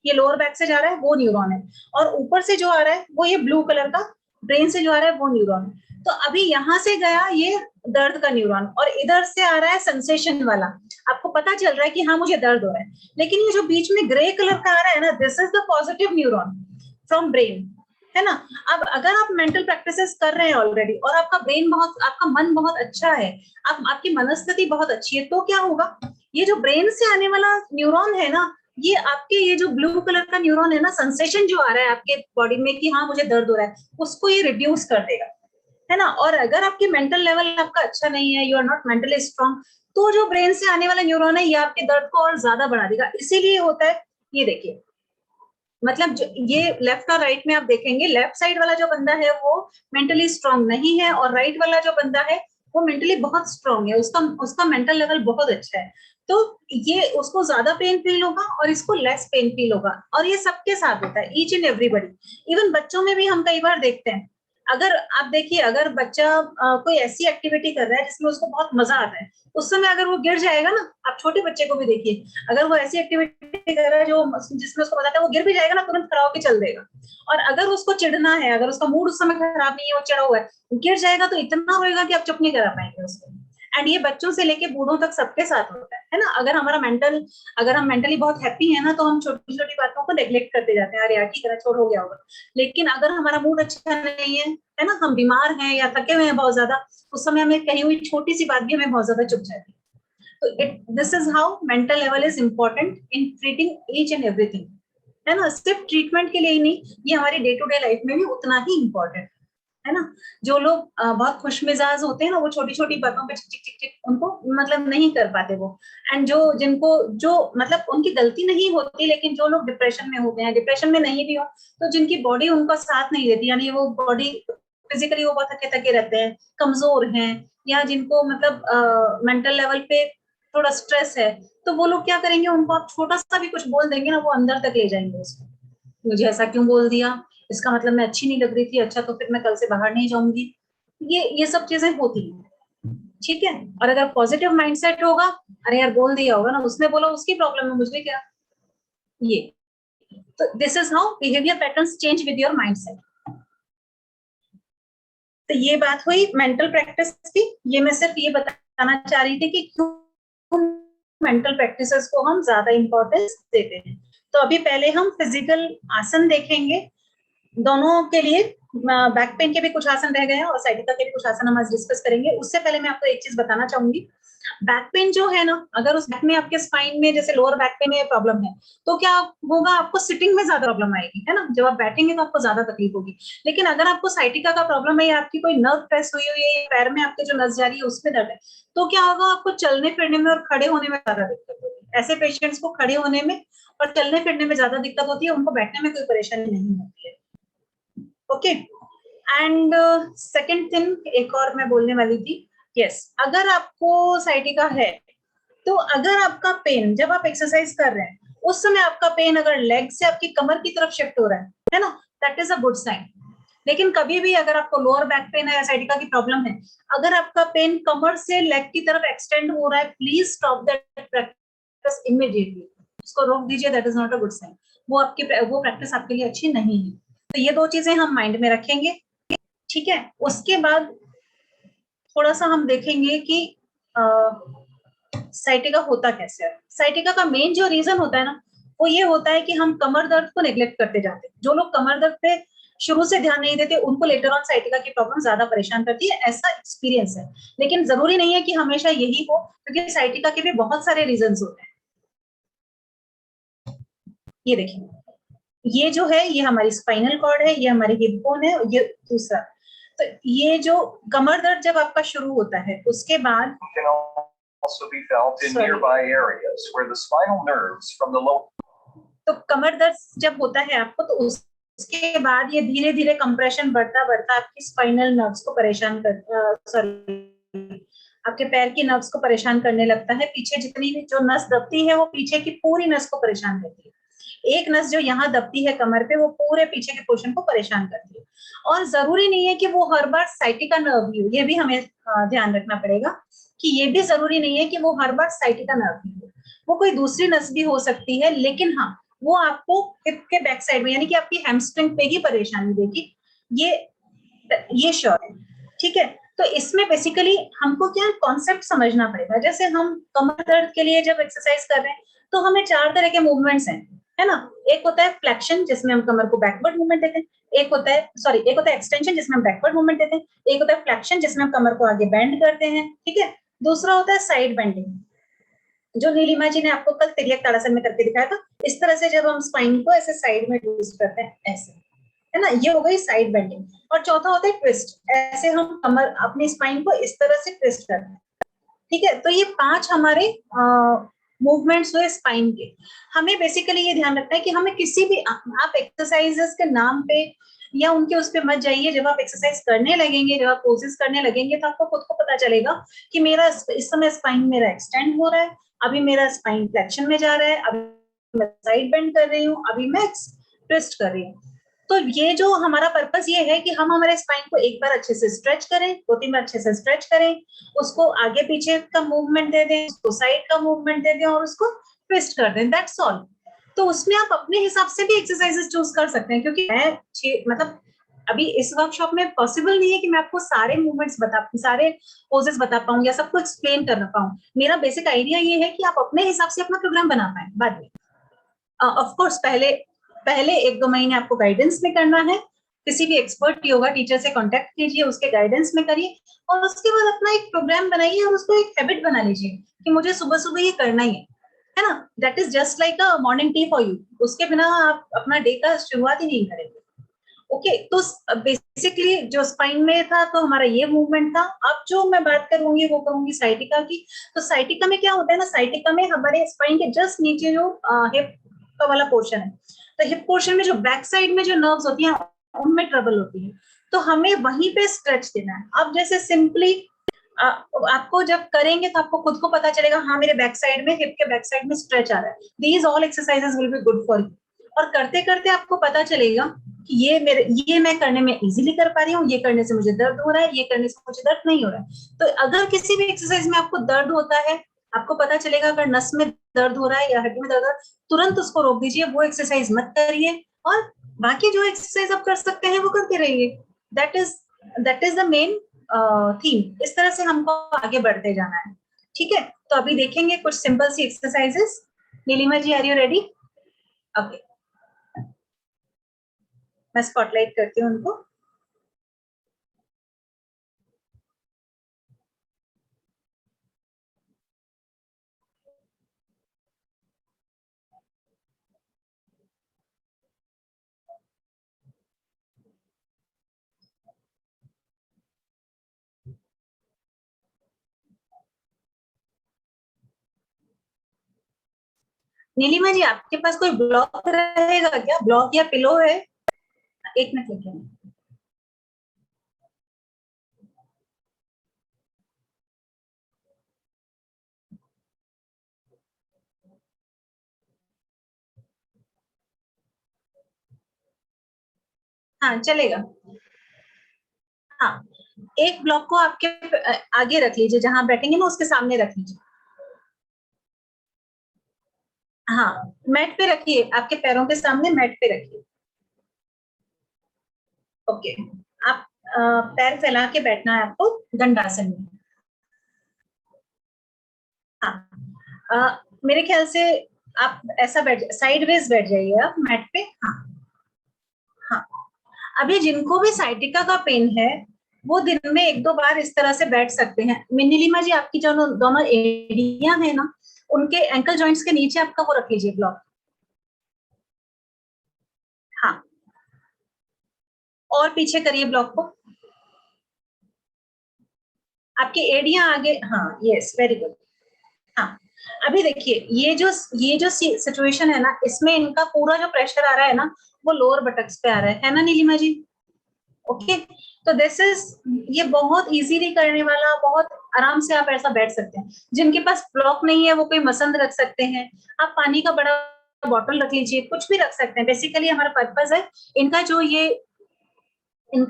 ये लोअर बैक से जा रहा है, वो न्यूरॉन है, और ऊपर से जो आ रहा है वो ये ब्लू कलर का ब्रेन से जो आ रहा है वो न्यूरॉन है। तो अभी यहां से गया ये दर्द का न्यूरॉन और इधर से आ रहा है सेंसेशन वाला, आपको पता चल रहा है कि हाँ मुझे दर्द हो रहा है। लेकिन ये जो बीच में ग्रे कलर का आ रहा है ना, this is the positive neuron from brain, है ना। अब अगर आप मेंटल प्रैक्टिसेस कर रहे हैं ऑलरेडी और आपका ब्रेन बहुत, आपका मन बहुत अच्छा है, आपकी मनस्थिति बहुत अच्छी है, तो क्या होगा, ये जो ब्रेन से आने वाला न्यूरॉन है ना, ये आपके ये जो ब्लू कलर का न्यूरॉन है ना, सेंसेशन जो आ रहा है आपके बॉडी में कि हाँ मुझे दर्द हो रहा है, उसको ये रिड्यूस कर देगा, है ना। और अगर आपके मेंटल लेवल आपका अच्छा नहीं है, you are not mentally strong, तो जो ब्रेन से आने वाला न्यूरॉन है ये आपके दर्द को और ज्यादा बढ़ा देगा। इसीलिए होता है, ये देखिए, मतलब ये लेफ्ट और राइट में आप देखेंगे, लेफ्ट साइड वाला जो बंदा है वो मेंटली स्ट्रांग नहीं है और राइट वाला जो बंदा है वो मेंटली बहुत स्ट्रांग है, उसका मेंटल लेवल बहुत अच्छा है। तो ये उसको ज्यादा पेन फील होगा और इसको लेस पेन फील होगा, और ये सबके साथ होता है, ईच एंड एवरीबडी। इवन बच्चों में भी हम कई बार देखते हैं, अगर आप देखिए, अगर बच्चा कोई ऐसी एक्टिविटी कर रहा है जिसमें उसको बहुत मजा आता है, उस समय अगर वो गिर जाएगा ना, आप छोटे बच्चे को भी देखिए, अगर वो ऐसी एक्टिविटी कर रहा है जो जिसमें उसको मजा आता है, वो गिर भी जाएगा ना, तुरंत खड़ा होकर चल देगा। और अगर उसको चिढ़ना है, अगर उसका मूड उस समय खराब नहीं है, वो चिढ़ा हुआ है, गिर जाएगा तो इतना होगा कि आप चुप नहीं करा पाएंगे उसको। एंड ये बच्चों से लेके बूढ़ों तक सबके साथ होता है ना। अगर हम मेंटली बहुत हैप्पी है ना, तो हम छोटी छोटी बातों को नेग्लेक्ट करते जाते हैं, अरे यार की तरह छोड़ हो गया होगा। लेकिन अगर हमारा मूड अच्छा नहीं है ना, हम बीमार हैं या थके हुए हैं बहुत ज्यादा, उस समय हमें कही हुई छोटी सी बात भी हमें बहुत ज्यादा चुभ जाती है। तो this is how mental level is important in treating each and everything, है ना। सिर्फ ट्रीटमेंट के लिए ही नहीं, ये हमारी डे टू डे लाइफ में भी उतना ही इम्पोर्टेंट है ना। जो लोग बहुत खुश मिजाज होते हैं ना, वो छोटी छोटी बातों पे चिक चिक चिक चिक उनको मतलब नहीं कर पाते वो। एंड जो मतलब उनकी गलती नहीं होती, लेकिन जो लोग डिप्रेशन में होते हैं, डिप्रेशन में नहीं भी हो, तो जिनकी बॉडी उनका साथ नहीं देती, यानी वो बॉडी फिजिकली वो बहुत थके थके रहते हैं, कमजोर हैं, या जिनको मतलब मेंटल लेवल पे थोड़ा स्ट्रेस है, तो वो लोग क्या करेंगे, उनको आप छोटा सा भी कुछ बोल देंगे ना, वो अंदर तक ले जाएंगे उसको, मुझे ऐसा क्यों बोल दिया, इसका मतलब मैं अच्छी नहीं लग रही थी, अच्छा तो फिर मैं कल से बाहर नहीं जाऊंगी। ये सब चीजें होती हैं, ठीक है। और अगर पॉजिटिव माइंडसेट होगा, अरे यार बोल दिया होगा ना, उसने बोला, उसकी प्रॉब्लम है, मुझे क्या। ये तो this is how behaviour patterns change with your mindset. तो ये बात हुई मेंटल प्रैक्टिस की। ये मैं सिर्फ ये बताना चाह रही थी कि क्यों मेंटल प्रैक्टिसेस को हम ज्यादा इंपॉर्टेंस देते हैं। तो अभी पहले हम फिजिकल आसन देखेंगे दोनों के लिए। बैक पेन के भी कुछ आसन रह गए हैं और साइटिका के भी कुछ आसन हम आज डिस्कस करेंगे। उससे पहले मैं आपको एक चीज बताना चाहूंगी, बैक पेन जो है ना, अगर उस बैक में आपके स्पाइन में जैसे लोअर बैक पेन में प्रॉब्लम है, तो क्या होगा, आपको सिटिंग में ज्यादा प्रॉब्लम आएगी, है ना। जब आप बैठेंगे तो आपको ज्यादा तकलीफ होगी। लेकिन अगर आपको साइटिका का प्रॉब्लम है या आपकी कोई नर्व प्रेस हुई हुई है, पैर में आपके जो नस जा रही है उसमें दर्द है, तो क्या होगा, आपको चलने फिरने में और खड़े होने में ज्यादा दिक्कत होगी। ऐसे पेशेंट्स को खड़े होने में और चलने फिरने में ज्यादा दिक्कत होती है, उनको बैठने में कोई परेशानी नहीं होती है। ओके। एंड सेकंड थिंग एक और मैं बोलने वाली थी, यस, अगर आपको साइटिका है, तो अगर आपका पेन जब आप एक्सरसाइज कर रहे हैं उस समय आपका पेन अगर लेग से आपकी कमर की तरफ शिफ्ट हो रहा है ना, that is a good sign. लेकिन कभी भी अगर आपको लोअर बैक पेन है या साइटिका की प्रॉब्लम है, अगर आपका पेन कमर से लेग की तरफ एक्सटेंड हो रहा है, please stop that practice immediately, उसको रोक दीजिए, that is not a good sign. वो प्रैक्टिस आपके लिए अच्छी नहीं है। तो ये 2 चीजें हम माइंड में रखेंगे, ठीक है। उसके बाद थोड़ा सा हम देखेंगे कि साइटिका होता कैसे है। साइटिका का मेन जो रीजन होता है ना, वो ये होता है कि हम कमर दर्द को नेग्लेक्ट करते जाते हैं। जो लोग कमर दर्द पे शुरू से ध्यान नहीं देते उनको लेटर ऑन साइटिका की प्रॉब्लम ज्यादा परेशान करती है, ऐसा एक्सपीरियंस है। लेकिन जरूरी नहीं है कि हमेशा यही हो, क्योंकि साइटिका के भी बहुत सारे रीजंस होते हैं। ये देखिए, ये जो है ये हमारी स्पाइनल कॉर्ड है, ये हमारी हिप बोन है, ये दूसरा। तो ये जो कमर दर्द जब आपका शुरू होता है उसके बाद also be felt in nearby areas where the spinal nerves from the lower. तो कमर दर्द जब होता है आपको, तो उसके बाद ये धीरे धीरे कंप्रेशन बढ़ता बढ़ता आपकी स्पाइनल नर्व्स को परेशान आपके पैर की नर्व्स को परेशान करने लगता है। पीछे जितनी भी जो नस दबती है वो पीछे की पूरी नस को परेशान करती है। एक नस जो यहाँ दबती है कमर पे, वो पूरे पीछे के पोर्शन को परेशान करती है। और जरूरी नहीं है कि वो हर बार साइटिका नर्व ही हो, ये भी हमें ध्यान रखना पड़ेगा कि ये भी जरूरी नहीं है कि वो हर बार साइटिका नर्व ही हो, वो कोई दूसरी नस भी हो सकती है। लेकिन हाँ, वो आपको हिप के बैक साइड में यानी कि आपकी हैमस्ट्रिंग पे ही परेशानी देगी, ये श्योर है। ठीक है, तो इसमें बेसिकली हमको क्या कॉन्सेप्ट समझना पड़ेगा। जैसे हम कमर दर्द के लिए जब एक्सरसाइज कर रहे हैं तो हमें 4 तरह के मूवमेंट्स हैं, है ना। एक होता है फ्लेक्शन जिसमें हम कमर को बैकवर्ड मूवमेंट देते हैं, एक होता है एक्सटेंशन जिसमें हम बैकवर्ड मूवमेंट देते हैं, एक होता है फ्लेक्शन जिसमें हम कमर को आगे बेंड करते हैं, ठीक है। दूसरा होता है साइड बेंडिंग, जो नीलिमा जी ने आपको कल तिर्यक ताड़ासन में करके दिखाया था। इस तरह से जब हम स्पाइन को ऐसे साइड में ट्विस्ट करते हैं, ऐसे, है ना, ये हो गई साइड बेंडिंग। और चौथा होता है ट्विस्ट, ऐसे हम कमर अपनी स्पाइन को इस तरह से ट्विस्ट करते हैं, ठीक है। तो ये 5 हमारे मूवमेंट्स हुए स्पाइन के। हमें बेसिकली ये ध्यान रखना है कि हमें किसी भी आप एक्सरसाइजेस के नाम पे या उनके उस पे मत जाइए। जब आप एक्सरसाइज करने लगेंगे, जब आप पोजेस करने लगेंगे, तो आपको खुद को पता चलेगा कि मेरा इस समय स्पाइन मेरा एक्सटेंड हो रहा है, अभी मेरा स्पाइन फ्लेक्शन में जा रहा है, अभी मैं साइड बेंड कर रही हूँ, अभी मैं ट्विस्ट कर रही हूँ। तो ये जो हमारा पर्पस ये है कि हम हमारे स्पाइन को एक बार अच्छे से स्ट्रेच करें, 2-3 बार अच्छे से स्ट्रेच करें, उसको आगे पीछे का मूवमेंट दे दें, उसको साइड का मूवमेंट दे दें और उसको ट्विस्ट कर दें, दैट्स ऑल। तो उसमें आप अपने हिसाब से भी एक्सरसाइजेस चूज कर सकते हैं, क्योंकि मैं मतलब अभी इस वर्कशॉप में पॉसिबल नहीं है कि मैं आपको सारे मूवमेंट्स सारे पोजेस बता पाऊं या सबको एक्सप्लेन कर पाऊं। मेरा बेसिक आइडिया ये है कि आप अपने हिसाब से अपना प्रोग्राम बना पाए। बाद में ऑफ कोर्स पहले 1-2 महीने आपको गाइडेंस में करना है, किसी भी एक्सपर्ट योगा टीचर से कांटेक्ट कीजिए, उसके गाइडेंस में करिए, और उसके बाद अपना एक प्रोग्राम बनाइए और उसको एक हैबिट बना लीजिए कि मुझे सुबह सुबह ये करना ही है ना। That is just like a morning tea for you. उसके बिना आप अपना डे का शुरुआत ही नहीं करेंगे। ओके, तो बेसिकली जो स्पाइन में था तो हमारा ये मूवमेंट था। अब जो मैं बात करूंगी वो करूंगी साइटिका की। तो साइटिका में क्या होता है ना, साइटिका में हमारे स्पाइन के जस्ट नीचे जो हिप का वाला पोर्शन है, तो हिप पोर्शन में जो बैक साइड में जो नर्व्स होती हैं उनमें ट्रबल होती है, तो हमें वहीं पे स्ट्रेच देना है। अब जैसे सिंपली आपको जब करेंगे तो आपको खुद को पता चलेगा, हाँ मेरे बैक साइड में, हिप के बैक साइड में स्ट्रेच आ रहा है। These all exercises will be good for you. और करते करते आपको पता चलेगा कि ये मैं करने में इजीली कर पा रही हूँ, ये करने से मुझे दर्द हो रहा है, ये करने से मुझे दर्द नहीं हो रहा है। तो अगर किसी भी एक्सरसाइज में आपको दर्द होता है, आपको पता चलेगा अगर नस में दर्द हो रहा है या हड्डी में दर्द हो रहा है, तुरंत उसको रोक दीजिए, वो एक्सरसाइज मत करिए, और बाकी जो एक्सरसाइज आप कर सकते हैं वो करते रहिए। That is the main theme. इस तरह से हमको आगे बढ़ते जाना है, ठीक है। तो अभी देखेंगे कुछ सिंपल सी exercises. Neelima ji, are you ready? Okay, मैं स्पॉटलाइट करती हूँ उनको। नीलिमा जी, आपके पास कोई ब्लॉक रहेगा क्या? ब्लॉक या पिलो है? एक मिनट लेके आना। हाँ चलेगा। हाँ, एक ब्लॉक को आपके आगे रख लीजिए, जहां बैठेंगे ना उसके सामने रख लीजिए। हाँ, मैट पे रखिए, आपके पैरों के सामने मैट पे रखिए। ओके, आप पैर फैला के बैठना है आपको दंडासन में। हाँ, मेरे ख्याल से आप ऐसा बैठ, साइडवेज बैठ जाइए आप मैट पे। हाँ हाँ, अभी जिनको भी साइटिका का पेन है वो दिन में 1-2 बार इस तरह से बैठ सकते हैं। नीलिमा जी, आपकी जो दोनों एड़ियां हैं ना, उनके एंकल जॉइंट्स के नीचे आपका वो रख लीजिए ब्लॉक। हाँ, और पीछे करिए ब्लॉक को, आपकी एड़ियां आगे, हाँ यस वेरी गुड। हाँ, अभी देखिए ये जो सिचुएशन है ना, इसमें इनका पूरा जो प्रेशर आ रहा है ना वो लोअर बटक्स पे आ रहा है ना नीलिमा जी? ओके, तो दिस इज, ये बहुत इजीली करने वाला, बहुत आराम से आप ऐसा बैठ सकते हैं। जिनके पास ब्लॉक नहीं है वो कोई मसंद रख सकते हैं, आप पानी का बड़ा बॉटल रख लीजिए, कुछ भी रख सकते हैं। बेसिकली हमारा पर्पस है इनका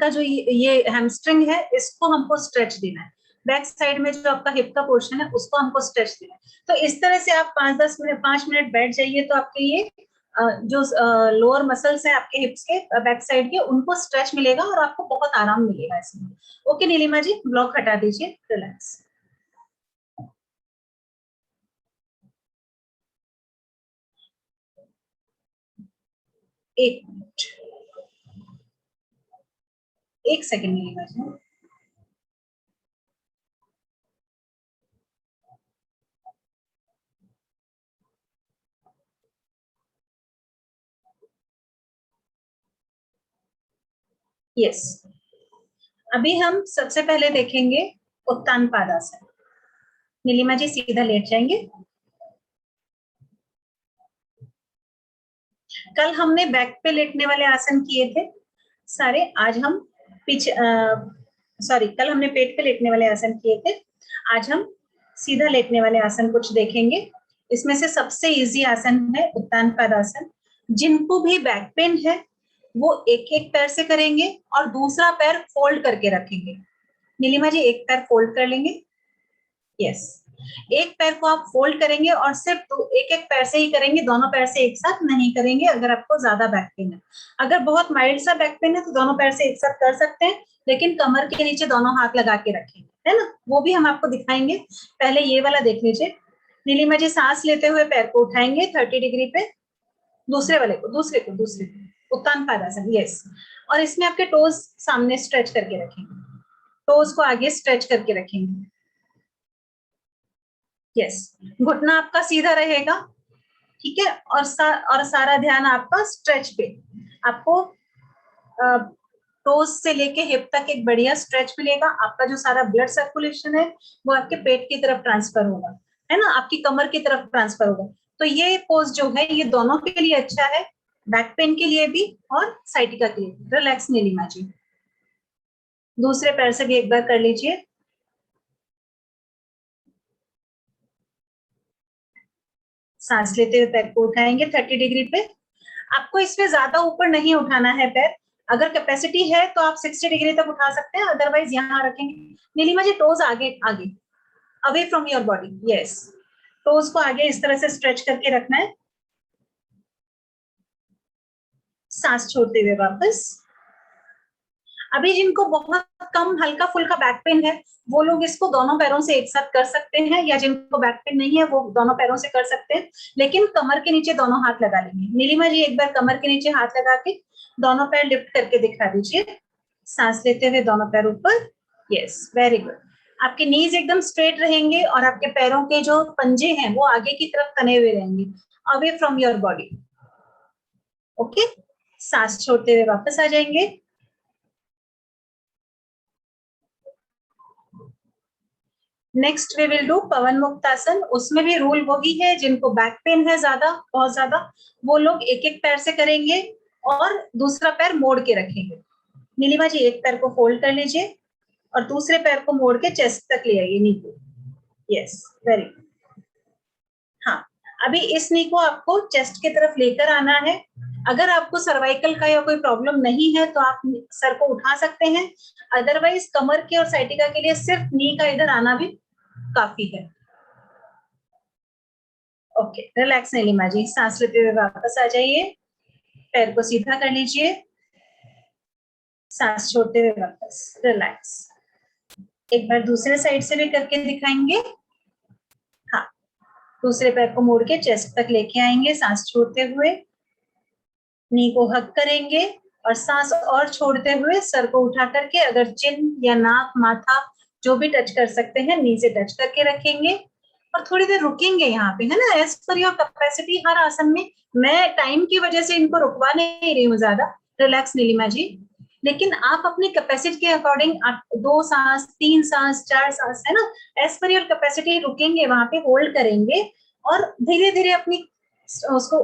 जो ये हैमस्ट्रिंग है इसको हमको स्ट्रेच देना है, बैक साइड में जो आपका हिप का पोर्शन है उसको हमको स्ट्रेच देना है। तो इस तरह से आप 5 मिनट बैठ जाइए, तो आपके ये जो लोअर मसल्स हैं आपके हिप्स के बैक साइड के, उनको स्ट्रेच मिलेगा और आपको बहुत आराम मिलेगा इसमें। ओके नीलिमा जी, ब्लॉक हटा दीजिए, रिलैक्स। एक मिनट, एक सेकेंड नीलिमा जी। यस, अभी हम सबसे पहले देखेंगे उत्तान पादासन। नीलिमा जी सीधा लेट जाएंगे। कल हमने बैक पे लेटने वाले आसन किए थे सारे, आज हम पीछे कल हमने पेट पे लेटने वाले आसन किए थे, आज हम सीधा लेटने वाले आसन कुछ देखेंगे। इसमें से सबसे इजी आसन है उत्तान पादासन। जिनको भी बैक पेन है वो एक एक पैर से करेंगे और दूसरा पैर फोल्ड करके रखेंगे। नीलिमा जी एक पैर फोल्ड कर लेंगे, यस, एक पैर को आप फोल्ड करेंगे और सिर्फ एक एक पैर से ही करेंगे, दोनों पैर से एक साथ नहीं करेंगे। अगर आपको ज्यादा बैक पेन है, अगर बहुत माइल्ड सा बैक पेन है तो दोनों पैर से एक साथ कर सकते हैं, लेकिन कमर के नीचे दोनों हाथ लगा के रखेंगे, है ना, वो भी हम आपको दिखाएंगे। पहले ये वाला देख लीजिए। नीलिमा जी सांस लेते हुए पैर को उठाएंगे 30 डिग्री पे, दूसरे वाले को, दूसरे को उत्तान पादासन, यस। और इसमें आपके टोज सामने स्ट्रेच करके रखेंगे, टोज को आगे स्ट्रेच करके रखेंगे, यस। घुटना आपका सीधा रहेगा, ठीक है, और सारा ध्यान आपका स्ट्रेच पे। आपको टोज से लेके हिप तक एक बढ़िया स्ट्रेच मिलेगा। आपका जो सारा ब्लड सर्कुलेशन है वो आपके पेट की तरफ ट्रांसफर होगा, है ना, आपकी कमर की तरफ ट्रांसफर होगा। तो ये पोज जो है ये दोनों के लिए अच्छा है, बैक पेन के लिए भी और साइटिका के लिए। रिलैक्स नीलिमा जी, दूसरे पैर से भी एक बार कर लीजिए। सांस लेते हुए पैर को उठाएंगे 30 डिग्री पे। आपको इसमें ज्यादा ऊपर नहीं उठाना है पैर, अगर कैपेसिटी है तो आप 60 डिग्री तक उठा सकते हैं, अदरवाइज यहाँ रखेंगे। नीलिमा जी टोज आगे आगे, away from your body, yes, toes को आगे इस तरह से स्ट्रेच करके रखना है। सांस छोड़ते हुए वापस। अभी जिनको बहुत कम हल्का फुल्का बैक पेन है वो लोग इसको दोनों पैरों से एक साथ कर सकते हैं, या जिनको बैक पेन नहीं है वो दोनों पैरों से कर सकते हैं, लेकिन कमर के नीचे दोनों हाथ लगा लेंगे। नीलिमा जी एक बार कमर के नीचे हाथ लगा के दोनों पैर लिफ्ट करके दिखा दीजिए। सांस लेते हुए दोनों पैर ऊपर, यस वेरी गुड। आपके नीज एकदम स्ट्रेट रहेंगे और आपके पैरों के जो पंजे हैं वो आगे की तरफ तने हुए रहेंगे, away from your body. Okay, सांस छोड़ते हुए वापस आ जाएंगे। नेक्स्ट वी विल डू पवन मुक्तासन। उसमें भी रूल वही है, जिनको बैक पेन है ज्यादा, बहुत ज्यादा, वो लोग एक एक पैर से करेंगे और दूसरा पैर मोड़ के रखेंगे। नीलिमा जी एक पैर को फोल्ड कर लीजिए और दूसरे पैर को मोड़ के चेस्ट तक ले आइए, नी को, यस वेरी गुड। हाँ, अभी इस नी को आपको चेस्ट की तरफ लेकर आना है। अगर आपको सर्वाइकल का या कोई प्रॉब्लम नहीं है तो आप सर को उठा सकते हैं, अदरवाइज कमर के और साइटिका के लिए सिर्फ नी का इधर आना भी काफी है। ओके, रिलैक्स नीलिमा जी, सांस लेते हुए वापस आ जाइए, पैर को सीधा कर लीजिए, सांस छोड़ते हुए वापस, रिलैक्स। एक बार दूसरे साइड से भी करके दिखाएंगे। हाँ, दूसरे पैर को मोड़ के चेस्ट तक लेके आएंगे, सांस छोड़ते हुए, नी को हग करेंगे, और सांस और छोड़ते हुए सर को उठा करके, अगर चिन या नाक, माथा जो भी टच कर सकते हैं, नी से टच करके रखेंगे और थोड़ी देर रुकेंगे यहाँ पे, है ना, एज पर योर कैपेसिटी हर आसन में। मैं टाइम की वजह से इनको रुकवा नहीं रही हूँ ज्यादा, रिलैक्स नीलिमा जी, लेकिन आप अपनी कैपेसिटी के अकॉर्डिंग 2 सांस, 3 सांस, 4 सांस, है ना, एज पर योर कैपेसिटी रुकेंगे, वहां पे होल्ड करेंगे और धीरे धीरे अपनी उसको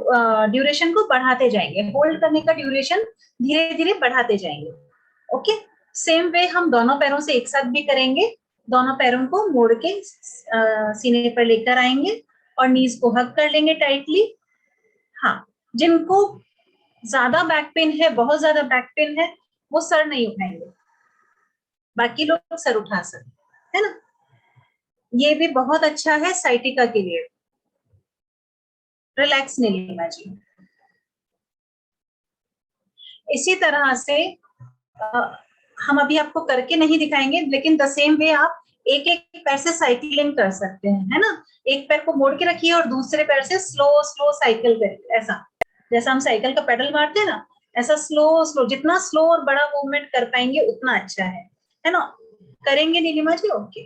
ड्यूरेशन को बढ़ाते जाएंगे, होल्ड करने का ड्यूरेशन धीरे धीरे बढ़ाते जाएंगे। ओके, सेम वे हम दोनों पैरों से एक साथ भी करेंगे। दोनों पैरों को मोड़ के सीने पर लेकर आएंगे और नीज को हग कर लेंगे टाइटली। हाँ, जिनको ज्यादा बैक पेन है, बहुत ज्यादा बैक पेन है, वो सर नहीं उठाएंगे, बाकी लोग सर उठा सकते, है ना। ये भी बहुत अच्छा है साइटिका के लिए। रिलैक्स नीलिमा जी। इसी तरह से हम अभी आपको करके नहीं दिखाएंगे, लेकिन द सेम वे आप एक एक पैर से साइकिलिंग कर सकते हैं, है ना। एक पैर को मोड़ के रखिए और दूसरे पैर से स्लो स्लो साइकिल करिए, ऐसा जैसा हम साइकिल का पेडल मारते हैं ना, ऐसा स्लो स्लो, जितना स्लो और बड़ा मूवमेंट कर पाएंगे उतना अच्छा है ना। करेंगे नीलिमा जी? ओके।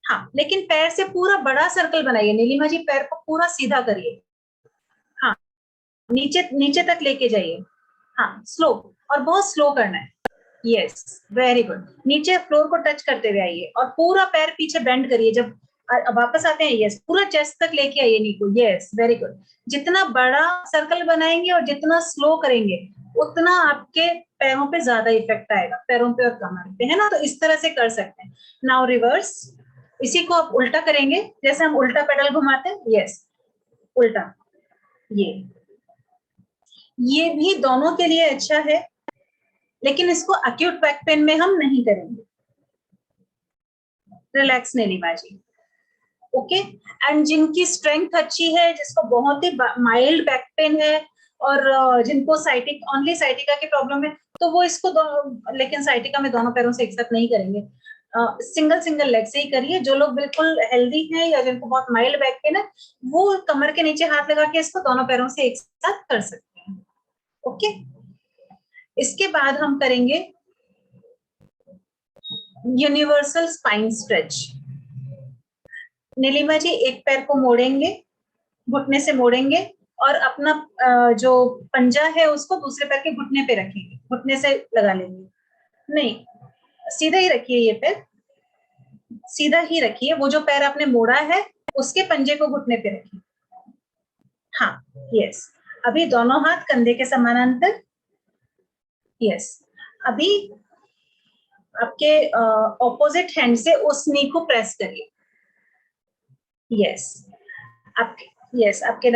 हाँ, लेकिन पैर से पूरा बड़ा सर्कल बनाइए नीलिमा जी, पैर को पूरा सीधा करिए। हाँ, नीचे नीचे तक लेके जाइए। हाँ, स्लो, और बहुत स्लो करना है। Yes, very good. नीचे फ्लोर को टच करते हुए आइए और पूरा पैर पीछे बेंड करिए। जब वापस आते हैं, यस, पूरा चेस्ट तक लेके आइए नी को। Yes, very good. जितना बड़ा सर्कल बनाएंगे और जितना स्लो करेंगे उतना आपके पैरों पे ज्यादा इफेक्ट आएगा, पैरों पे और कमर पे, है ना। तो इस तरह से कर सकते हैं। नाउ रिवर्स, इसी को आप उल्टा करेंगे, जैसे हम उल्टा पेडल घुमाते हैं। यस, उल्टा। ये भी दोनों के लिए अच्छा है, लेकिन इसको अक्यूट बैक पेन में हम नहीं करेंगे। Relax Neelima ji. Okay, and जिनकी स्ट्रेंथ अच्छी है, जिसको बहुत ही माइल्ड बैक पेन है और जिनको ओनली साइटिका की प्रॉब्लम है, तो वो इसको लेकिन साइटिका में दोनों पैरों से एक साथ नहीं करेंगे, सिंगल सिंगल लेग से ही करिए। जो लोग बिल्कुल हेल्दी हैं या जिनको बहुत माइल्ड बैक पेन है, वो कमर के नीचे हाथ लगा के इसको दोनों पैरों से एक साथ कर सकते हैं। ओके, इसके बाद हम करेंगे यूनिवर्सल स्पाइन स्ट्रेच। नीलिमा जी, एक पैर को मोड़ेंगे, घुटने से मोड़ेंगे और अपना जो पंजा है उसको दूसरे पैर के घुटने पे रखेंगे, घुटने से लगा लेंगे। नहीं, सीधा ही रखिए, ये पैर सीधा ही रखिए। वो जो पैर आपने मोड़ा है उसके पंजे को घुटने पे रखिए। हाँ, यस। अभी दोनों हाथ कंधे के समानांतर। यस, अभी आपके ऑपोजिट हैंड से उस नी को प्रेस करिए। यस, आपके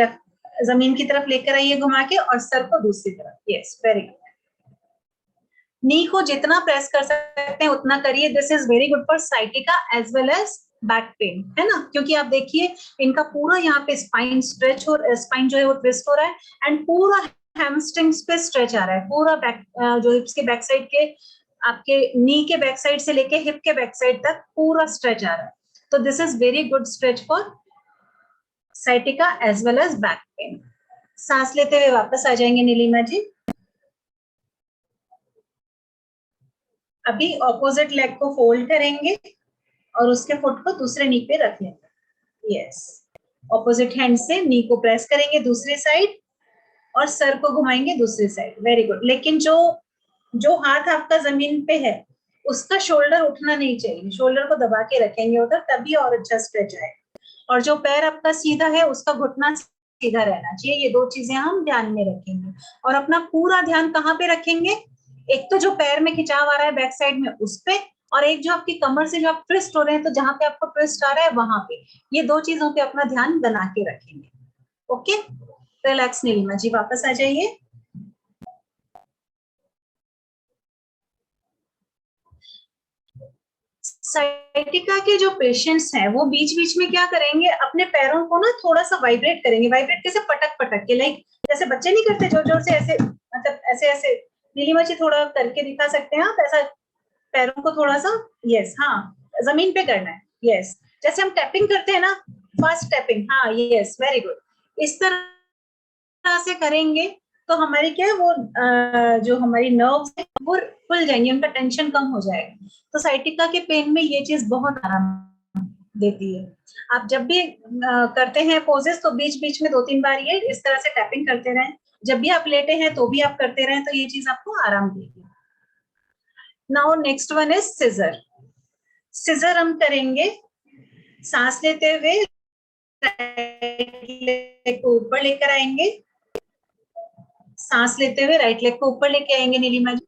जमीन की तरफ लेकर आइए घुमा के और सर को दूसरी तरफ। Yes, very good. नी को जितना प्रेस कर सकते हैं उतना करिए। This is very good for sciatica as well as back pain, है ना, क्योंकि आप देखिए इनका पूरा यहाँ पे स्पाइन स्ट्रेच और स्पाइन जो है वो ट्विस्ट हो रहा है एंड पूरा हैमस्ट्रिंग्स पे स्ट्रेच आ रहा है। पूरा बैक जो हिप्स के बैक साइड के, आपके नी के बैक साइड से लेके हिप के बैक साइड तक पूरा स्ट्रेच आ रहा है। तो this is very good stretch for sciatica as well as back pain. सांस लेते हुए वापस आ जाएंगे नीलिमा जी। अभी ऑपोजिट लेग को फोल्ड करेंगे और उसके फुट को दूसरे नी पे रख लेंगे। यस, ऑपोजिट हैंड से नी को प्रेस करेंगे दूसरी साइड और सर को घुमाएंगे दूसरी साइड। Very good. लेकिन जो हाथ आपका जमीन पे है उसका शोल्डर उठना नहीं चाहिए, शोल्डर को दबा के रखेंगे उधर, तभी और अच्छा स्ट्रेच आएगा। और जो पैर आपका सीधा है उसका घुटना सीधा रहना चाहिए। ये दो चीजें हम ध्यान में रखेंगे और अपना पूरा ध्यान कहाँ पे रखेंगे? एक तो जो पैर में खिंचाव आ रहा है बैक साइड में उस पे, और एक जो आपकी कमर से जो आप ट्विस्ट हो रहे हैं, तो जहां पे आपको ट्विस्ट आ रहा है वहां पे, ये दो चीजों पे अपना ध्यान बना के रखेंगे। ओके, रिलैक्स नीलिमा जी, वापस आ जाइए। साइटिका के जो पेशेंट्स हैं वो बीच बीच में क्या करेंगे, अपने पैरों को ना थोड़ा सा वाइब्रेट करेंगे। वाइब्रेट कैसे? पटक पटक के, लाइक जैसे बच्चे नहीं करते जोर जोर से ऐसे, मतलब ऐसे ऐसे। नीलिमा जी थोड़ा करके दिखा सकते हैं आप ऐसा, पैरों को थोड़ा सा। यस, हाँ, जमीन पे करना है। यस, जैसे हम टैपिंग करते हैं ना, फास्ट टैपिंग। हाँ, यस, वेरी गुड। इस तरह से करेंगे तो हमारी क्या है वो जो हमारी नर्व्स है वो खुल जाएंगे, उनका टेंशन कम हो जाएगा। तो साइटिका के पेन में ये चीज बहुत आराम देती है। आप जब भी करते हैं पोजेस तो बीच बीच में 2-3 बार ये इस तरह से टैपिंग करते रहें। जब भी आप लेटे हैं तो भी आप करते रहें, तो ये चीज आपको आराम देगी। Now next one is scissor. Scissor हम करेंगे सांस लेते हुए, लेग को ऊपर लेकर आएंगे, सांस लेते हुए राइट लेग को ऊपर लेके आएंगे नीलिमा जी।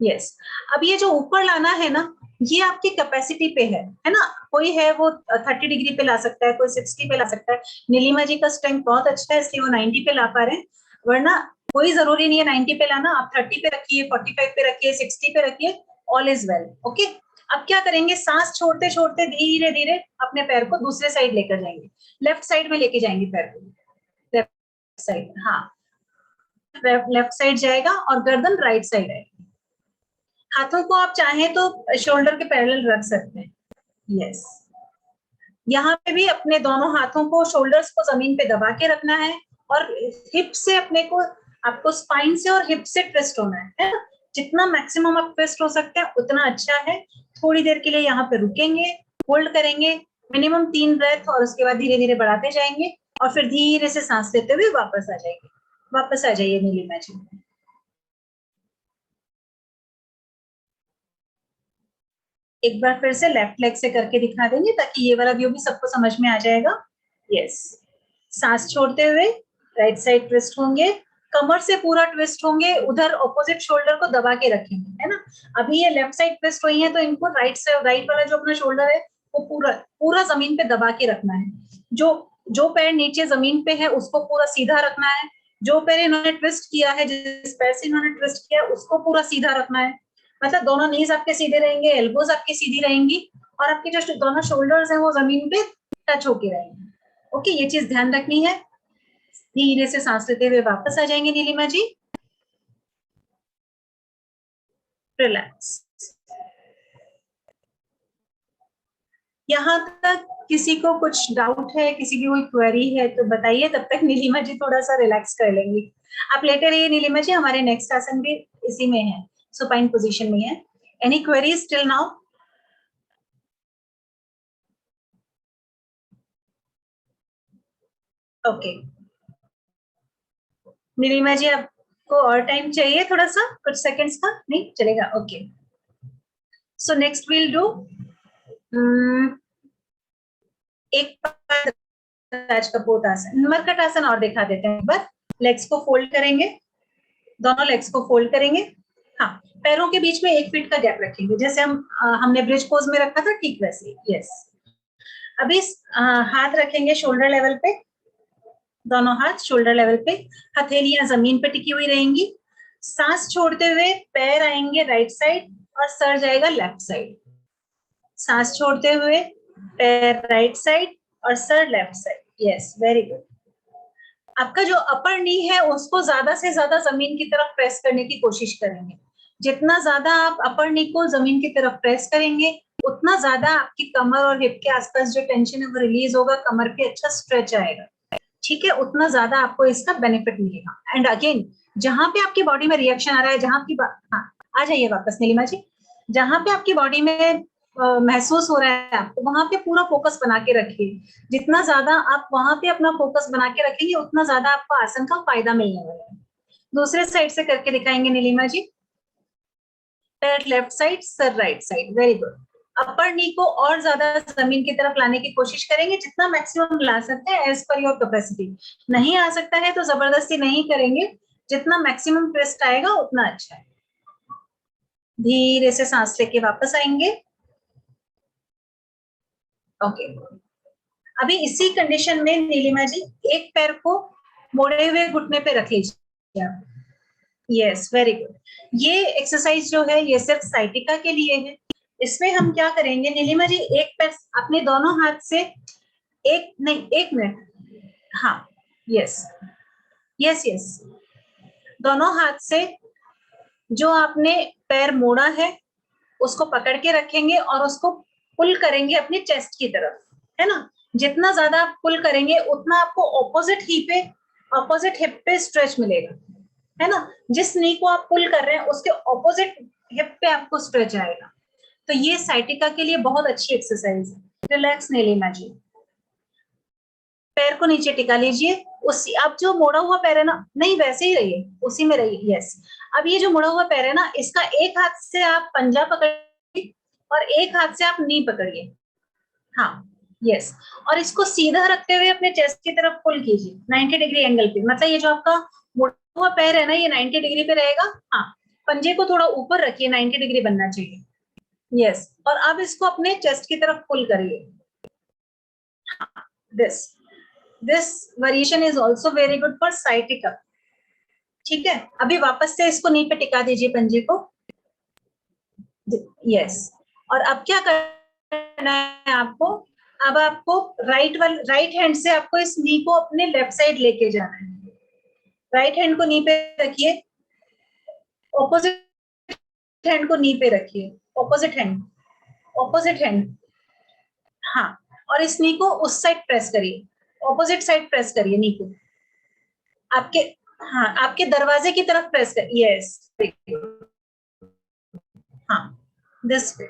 यस, अब ये जो ऊपर लाना है ना, ये आपकी कैपेसिटी पे है ना। कोई है वो 30 डिग्री पे ला सकता है, कोई 60 पे ला सकता है। नीलिमा जी का स्ट्रेंथ बहुत अच्छा है इसलिए वो 90 पे ला पा रहे हैं, वरना कोई जरूरी नहीं है 90 पे लाना। आप 30 पे रखिए, 45 पे रखिए, 60 पे रखिए, ऑल इज वेल। ओके, अब क्या करेंगे, सांस छोड़ते छोड़ते धीरे धीरे अपने पैर को दूसरे साइड लेकर जाएंगे, लेफ्ट साइड में लेके जाएंगे पैर को, लेफ्ट साइड, हाँ लेफ्ट साइड जाएगा और गर्दन राइट साइड आएगी। हाथों को आप चाहें तो शोल्डर के पैरेलल रख सकते हैं। यस, यहाँ पे भी अपने दोनों हाथों को, शोल्डर्स को जमीन पे दबा के रखना है और हिप से अपने को, आपको स्पाइन से और हिप से ट्विस्ट होना है ना। जितना मैक्सिमम आप ट्विस्ट हो सकते हैं उतना अच्छा है। थोड़ी देर के लिए यहाँ पे रुकेंगे, होल्ड करेंगे मिनिमम 3 ब्रेथ और उसके बाद धीरे धीरे बढ़ाते जाएंगे और फिर धीरे से सांस लेते हुए वापस आ जाएंगे। वापस आ जाइए नीलिमा जी। एक बार फिर से लेफ्ट लेग से करके दिखा देंगे ताकि ये वाला व्यू भी सबको समझ में आ जाएगा। यस, सांस छोड़ते हुए राइट साइड ट्विस्ट होंगे, कमर से पूरा ट्विस्ट होंगे, उधर ऑपोजिट शोल्डर को दबा के रखेंगे, है ना। अभी ये लेफ्ट साइड ट्विस्ट हुई है तो इनको राइट से, राइट वाला जो अपना शोल्डर है वो पूरा पूरा जमीन पे दबा के रखना है। जो पैर नीचे जमीन पे है उसको पूरा सीधा रखना है। जो पैर इन्होंने ट्विस्ट किया है, जिस पैर से इन्होंने ट्विस्ट किया है उसको पूरा सीधा रखना है। मतलब दोनों नीज आपके सीधे रहेंगे, एल्बोज आपकी सीधी रहेंगी और आपके जो दोनों शोल्डर्स हैं वो जमीन पे टच होके रहेंगे। ओके, ये चीज ध्यान रखनी है। धीरे से सांस लेते हुए वापस आ जाएंगे नीलिमा जी। रिलैक्स। यहाँ तक किसी को कुछ डाउट है, किसी की कोई क्वेरी है तो बताइए, तब तक नीलिमा जी थोड़ा सा रिलैक्स कर लेंगी। आप लेटे रहिए नीलिमा जी, हमारे नेक्स्ट आसन भी इसी में है, सुपाइन पोजीशन में है। Any queries till now? Okay, Neelima ji आपको और टाइम चाहिए थोड़ा सा, कुछ सेकंड्स का? नहीं चलेगा, okay. So next will do एक राजकपोतासन, मरकट आसन और दिखा देते हैं एक बार। लेग्स को फोल्ड करेंगे, दोनों लेग्स को फोल्ड करेंगे, हाँ पैरों के बीच में 1 फीट का गैप रखेंगे, जैसे हमने ब्रिज पोज में रखा था ठीक वैसे। यस, अभी हाथ रखेंगे शोल्डर लेवल पे, दोनों हाथ शोल्डर लेवल पे, हथेलियां जमीन पे टिकी हुई रहेंगी। सांस छोड़ते हुए पैर आएंगे राइट साइड और सर जाएगा लेफ्ट साइड। सांस छोड़ते हुए पैर राइट साइड और sir left side. Yes, very good. आपका जो अपर नी है उसको ज्यादा से ज्यादा जमीन की तरफ प्रेस करने की कोशिश करेंगे। जितना ज्यादा आप अपर नी को जमीन की तरफ प्रेस करेंगे उतना ज्यादा आपकी कमर और हिप के आसपास जो टेंशन है वो रिलीज होगा, कमर पे अच्छा स्ट्रेच आएगा, ठीक है, उतना ज्यादा आपको इसका बेनिफिट मिलेगा। एंड अगेन, जहां पे आपकी बॉडी में रिएक्शन आ रहा है, जहां की हाँ आ जाइए वापस नीलिमा जी, जहां पे आपकी बॉडी में महसूस हो रहा है आपको, वहां पे पूरा फोकस बना के रखिए। जितना ज्यादा आप वहां पे अपना फोकस बना के रखेंगे उतना ज्यादा आपको आसन का फायदा मिलने वाला है। दूसरे साइड से करके दिखाएंगे नीलिमा जी। पैर लेफ्ट साइड, सर right side, very good. Upper knee को और ज्यादा जमीन की तरफ लाने की कोशिश करेंगे, जितना मैक्सिमम ला सकते हैं एज पर योर कैपेसिटी। नहीं आ सकता है तो जबरदस्ती नहीं करेंगे, जितना मैक्सिमम ट्विस्ट आएगा उतना अच्छा है। धीरे से सांस लेके वापस आएंगे। ओके, अभी इसी कंडीशन में नीलिमा जी एक पैर को मोड़े हुए घुटने पे रख लीजिए। Yes, very good. ये एक्सरसाइज जो है ये सिर्फ साइटिका के लिए है। इसमें हम क्या करेंगे नीलिमा जी, एक पैर अपने दोनों हाथ से, एक मिनट, हाँ यस यस यस, दोनों हाथ से जो आपने पैर मोड़ा है उसको पकड़ के रखेंगे और उसको पुल करेंगे अपने चेस्ट की तरफ, है ना। जितना ज्यादा आप पुल करेंगे उतना आपको ऑपोजिट ही पे ऑपोजिट हिप पे स्ट्रेच मिलेगा, है ना। जिस नी को आप पुल कर रहे हैं उसके ऑपोजिट हिप पे आपको स्ट्रेच आएगा। तो ये साइटिका के लिए बहुत अच्छी एक्सरसाइज है। रिलैक्स नीलिमा जी, पैर को नीचे टिका लीजिए। उसी, अब जो मोड़ा हुआ पैर है ना, नहीं वैसे ही रहिए, उसी में रहिए, यस। अब ये जो मुड़ा हुआ पैर है ना, इसका एक हाथ से आप पंजा पकड़िए और एक हाथ से आप नी पकड़िए, हाँ यस। और इसको सीधा रखते हुए अपने चेस्ट की तरफ पुल कीजिए 90 डिग्री एंगल पे। मतलब ये जो आपका मुड़ा हुआ पैर है ना, ये 90 डिग्री पे रहेगा। हाँ, पंजे को थोड़ा ऊपर रखिए, 90 डिग्री बनना चाहिए, यस। और अब इसको अपने चेस्ट की तरफ पुल करिए। This variation is also very good for sciatica. ठीक है, अभी वापस से इसको नी पे टिका दीजिए पंजे को, यस। और अब क्या करना है आपको, अब आपको राइट हैंड से आपको इस नी को अपने लेफ्ट साइड लेके जाना है। राइट हैंड को नी पे रखिए, ऑपोजिट हैंड को नी पे रखिए, ऑपोजिट हैंड, हाँ। और इस नी को उस साइड प्रेस करिए, ऑपोजिट साइड प्रेस करिए नी को, आपके, हाँ आपके दरवाजे की तरफ प्रेस करिए, यस, हाँ दिस वे।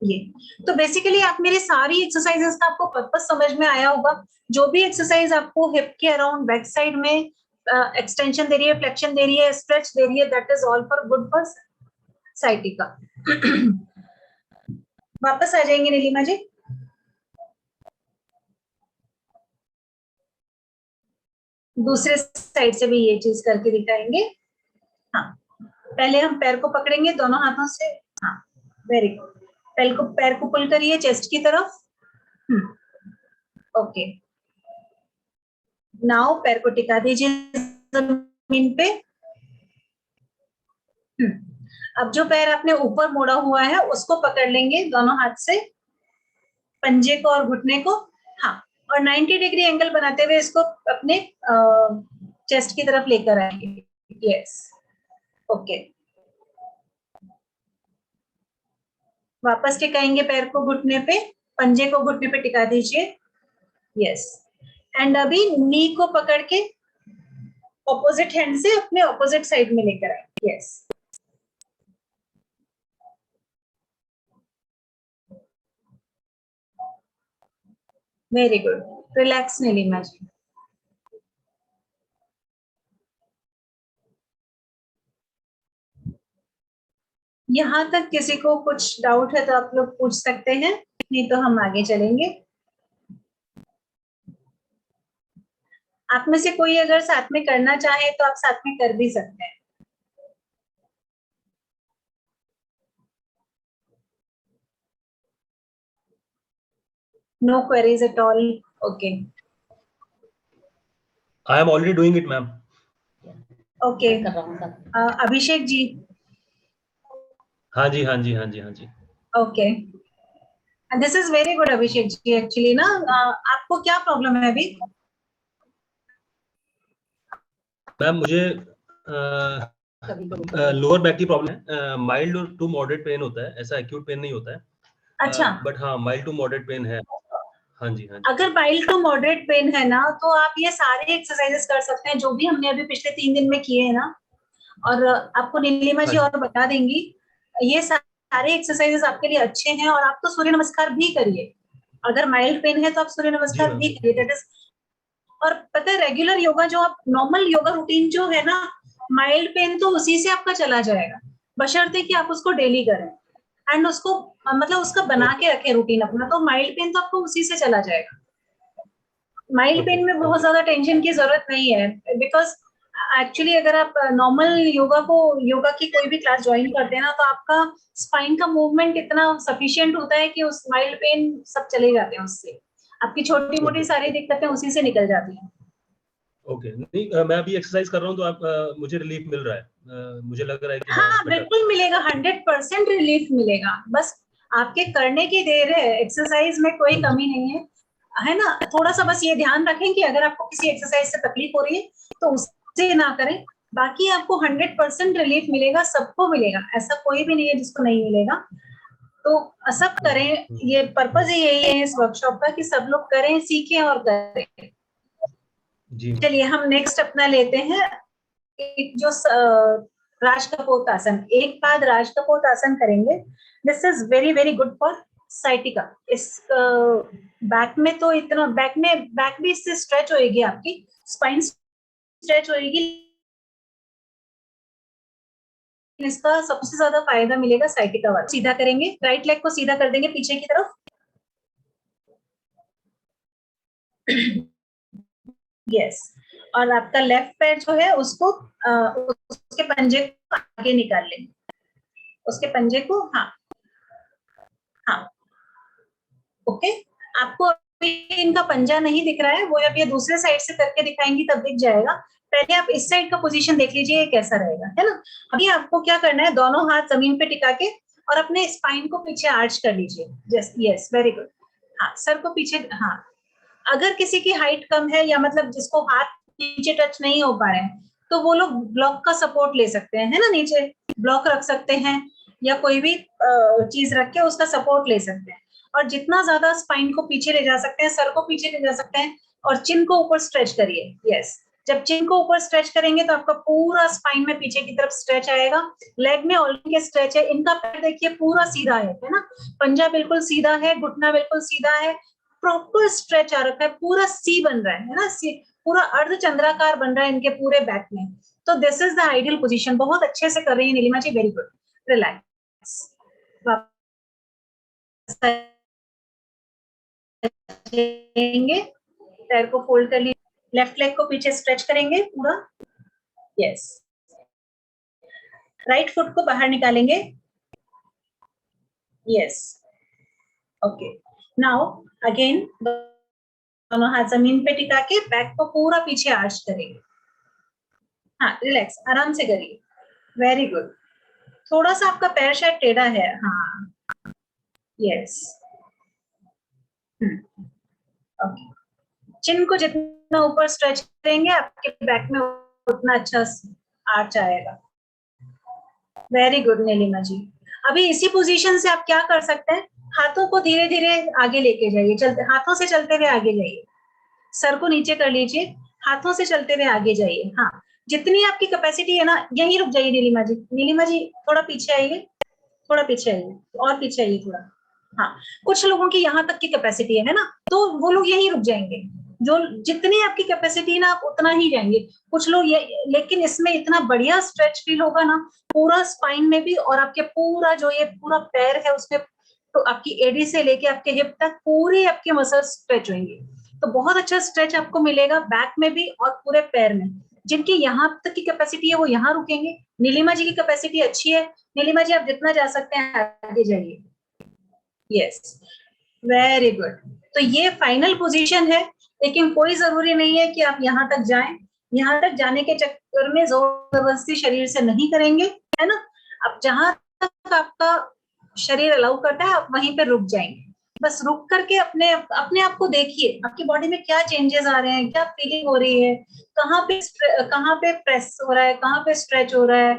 ये तो बेसिकली आप मेरी सारी एक्सरसाइजेस का आपको पर्पस समझ में आया होगा। जो भी एक्सरसाइज आपको हिप के अराउंड बैक साइड में एक्सटेंशन दे रही है, फ्लेक्शन दे रही है, स्ट्रेच दे रही है, that is all for good for sciatica. वापस आ जाएंगे नीलिमा जी। दूसरे साइड से भी ये चीज करके दिखाएंगे। हाँ, पहले हम पैर को पकड़ेंगे दोनों हाथों से, हाँ वेरी गुड। पैर को पुल करिए चेस्ट की तरफ, ओके। नाउ पैर को टिका दीजिए जमीन पे। अब जो पैर आपने ऊपर मोड़ा हुआ है उसको पकड़ लेंगे दोनों हाथ से, पंजे को और घुटने को, हाँ। और 90 डिग्री एंगल बनाते हुए इसको अपने चेस्ट की तरफ लेकर आएंगे, यस, ओके। वापस टिकाएंगे पैर को घुटने पे, पंजे को घुटने पे टिका दीजिए, यस। एंड अभी नी को पकड़ के ऑपोजिट हैंड से अपने ऑपोजिट साइड में लेकर आएंगे, yes. Very good, relax Neelima ji. यहाँ तक किसी को कुछ डाउट है तो आप लोग पूछ सकते हैं, नहीं तो हम आगे चलेंगे। आप में से कोई अगर साथ में करना चाहे तो आप साथ में कर भी सकते हैं। No queries at all. Okay. I am already doing it, ma'am. Okay. Abhishek ji. हाँ जी। Okay. And this is very good Abhishek ji, actually ना आपको क्या प्रॉब्लम है अभी? मैम मुझे लोअर बैक की प्रॉब्लम है, माइल्ड और टू मॉडरेट पेन होता है, ऐसा एक्यूट पेन नहीं होता है। अच्छा, बट हाँ माइल्ड टू मॉडरेट पेन है। हाँ जी। अगर माइल्ड टू मॉडरेट पेन है ना, तो आप ये सारे एक्सरसाइजेस कर सकते हैं जो भी हमने अभी पिछले 3 दिन में किए हैं ना। और आपको नीलिमा जी और बता देंगी, ये सारे एक्सरसाइजेस आपके लिए अच्छे हैं। और आप तो सूर्य नमस्कार भी करिए, अगर माइल्ड पेन है तो आप सूर्य नमस्कार भी करिए, दैट इज। और पता है रेगुलर योगा जो आप नॉर्मल योगा रूटीन जो है ना, माइल्ड पेन तो उसी से आपका चला जाएगा, बशर्ते कि आप उसको डेली करें एंड उसको मतलब उसका बना के रखें रूटीन अपना, तो माइल्ड पेन तो आपको उसी से चला जाएगा। माइल्ड पेन में बहुत ज्यादा टेंशन की जरूरत नहीं है, बिकॉज एक्चुअली अगर आप नॉर्मल योगा की कोई भी क्लास ज्वाइन करते हैं ना, तो आपका स्पाइन का मूवमेंट इतना सफिशिएंट होता है कि उस माइल्ड पेन सब चले जाते हैं उससे, आपकी छोटी मोटी सारी दिक्कतें उसी से निकल जाती हैं। ओके, नहीं मैं अभी एक्सरसाइज कर रहा हूँ तो आप मुझे रिलीफ मिल रहा है, मुझे लग रहा है कि हाँ बिल्कुल मिलेगा, 100% रिलीफ मिलेगा। बस आपके करने की देर है, एक्सरसाइज में कोई कमी नहीं है ना। थोड़ा सा बस ये ध्यान रखें कि अगर आपको किसी एक्सरसाइज से तकलीफ हो रही है तो उससे ना करें, बाकी आपको 100% रिलीफ मिलेगा, सबको मिलेगा, ऐसा कोई भी नहीं है जिसको नहीं मिलेगा। तो सब करें, ये पर्पज ही यही है इस वर्कशॉप का कि सब लोग करें, सीखें और करें। जी चलिए हम नेक्स्ट अपना लेते हैं एक जो राज कपोत आसन, एक बाद राज कपोत आसन करेंगे. This is very very good for sciatica. इस बैक में तो इतना बैक भी इससे स्ट्रेच होएगी, आपकी स्पाइन स्ट्रेच होएगी. इसका सबसे ज्यादा फायदा मिलेगा साइटिका वाला. सीधा करेंगे, राइट लेग को सीधा कर देंगे पीछे की तरफ. यस. और आपका लेफ्ट पैर जो है उसको उसके पंजे को आगे निकाल लेंगे. उसके पंजे को, हाँ हाँ ओके. आपको अभी इनका पंजा नहीं दिख रहा है, वो जब ये दूसरे साइड से करके दिखाएंगी तब दिख जाएगा. पहले आप इस साइड का पोजीशन देख लीजिए, ये कैसा रहेगा, है ना. अभी आपको क्या करना है, दोनों हाथ जमीन पे टिका के और अपने स्पाइन को पीछे आर्च कर लीजिए. Just yes, very good. हाँ, सर को पीछे. हाँ, अगर किसी की हाइट कम है या मतलब जिसको हाथ नीचे टच नहीं हो पा रहे हैं, तो वो लोग ब्लॉक का सपोर्ट ले सकते हैं, है ना. नीचे ब्लॉक रख सकते हैं या कोई भी चीज रख के उसका सपोर्ट ले सकते हैं. और जितना ज्यादा स्पाइन को पीछे ले जा सकते हैं, सर को पीछे ले जा सकते हैं, और चिन को ऊपर स्ट्रेच करिए. यस. जब चिन को ऊपर स्ट्रेच करेंगे तो आपका पूरा स्पाइन में पीछे की तरफ स्ट्रेच आएगा. लेग में ऑलरेडी स्ट्रेच है. इनका पैर देखिए पूरा सीधा है ना. पंजा बिल्कुल सीधा है, घुटना बिल्कुल सीधा है, प्रॉपर स्ट्रेच आ रखा है, पूरा सी बन रहा है ना. सी पूरा अर्धचंद्राकार बन रहा है इनके पूरे बैक में. तो this is the ideal position. बहुत अच्छे से कर रही है नीलिमा जी, वेरी गुड. रिलैक्स. पैर को फोल्ड कर लीजिए. लेफ्ट लेग को पीछे स्ट्रेच करेंगे पूरा. यस. राइट फुट को बाहर निकालेंगे. यस. ओके. नाउ अगेन दोनों हाथ जमीन पे टिका के बैक को पूरा पीछे आर्च करेंगे. हाँ, रिलैक्स, आराम से करिए. Very good. थोड़ा सा आपका पैर शायद टेढ़ा है. हाँ, यस. ओके. चिन को जितना ऊपर स्ट्रेच करेंगे आपके बैक में उतना अच्छा आर्च आएगा. वेरी गुड नीलिमा जी. अभी इसी पोजीशन से आप क्या कर सकते हैं, हाथों को धीरे धीरे आगे लेके जाइए. चलते हाथों से चलते हुए आगे जाइए. सर को नीचे कर लीजिए, हाथों से चलते हुए आगे जाइए. हाँ, जितनी आपकी कैपेसिटी है ना, यहीं रुक जाइए नीलिमा जी. नीलिमा जी थोड़ा पीछे आइए, थोड़ा पीछे आइए, और पीछे आइए थोड़ा. हाँ, कुछ लोगों की यहाँ तक की कैपेसिटी है ना, तो वो लोग यहीं रुक जाएंगे. जो जितनी आपकी कैपेसिटी है ना, आप उतना ही जाएंगे. कुछ लोग ये, लेकिन इसमें इतना बढ़िया स्ट्रेच फील होगा ना पूरा स्पाइन में भी, और आपके पूरा जो ये पूरा पैर है उसमें, तो आपकी एडी से लेके आपके हिप तक पूरी आपके मसल स्ट्रेच होंगे. तो बहुत अच्छा स्ट्रेच आपको मिलेगा बैक में भी और पूरे पैर में. जिनकी यहाँ तक की कैपेसिटी है वो यहाँ रुकेंगे. नीलिमा जी की कैपेसिटी अच्छी है. नीलिमा जी आप जितना जा सकते हैं आगे जाइए. Yes, very good. तो ये फाइनल पोजीशन है, लेकिन कोई जरूरी नहीं है कि आप यहाँ तक जाएं. यहाँ तक जाने के चक्कर में जोर जबरदस्ती शरीर से नहीं करेंगे, है ना. अब जहां तक आपका शरीर अलाउ करता है आप वहीं पे रुक जाएंगे. बस रुक करके अपने आप को देखिए, आपकी बॉडी में क्या चेंजेस आ रहे हैं, क्या फीलिंग हो रही है, कहाँ पे प्रेस हो रहा है, कहाँ पे स्ट्रेच हो रहा है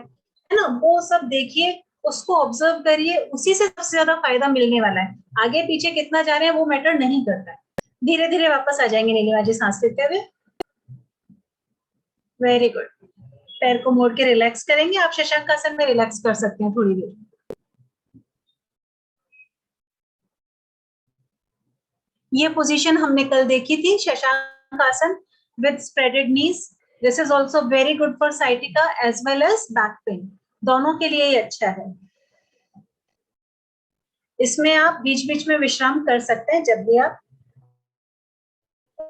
ना. वो सब देखिए, उसको ऑब्जर्व करिए. उसी से सबसे ज्यादा फायदा मिलने वाला है. आगे पीछे कितना जा रहे हैं वो मैटर नहीं करता है. धीरे धीरे वापस आ जाएंगे नीलिमा जी सांस लेते हुए. Very good. पैर को मोड़ के रिलैक्स करेंगे. आप शशांक आसन में रिलैक्स कर सकते हैं थोड़ी देर. ये पोजीशन हमने कल देखी थी, Shashank asana with spreaded knees. This is also very good for sciatica as well as back pain. दोनों के लिए ये अच्छा है. इसमें आप बीच बीच में विश्राम कर सकते हैं जब भी आप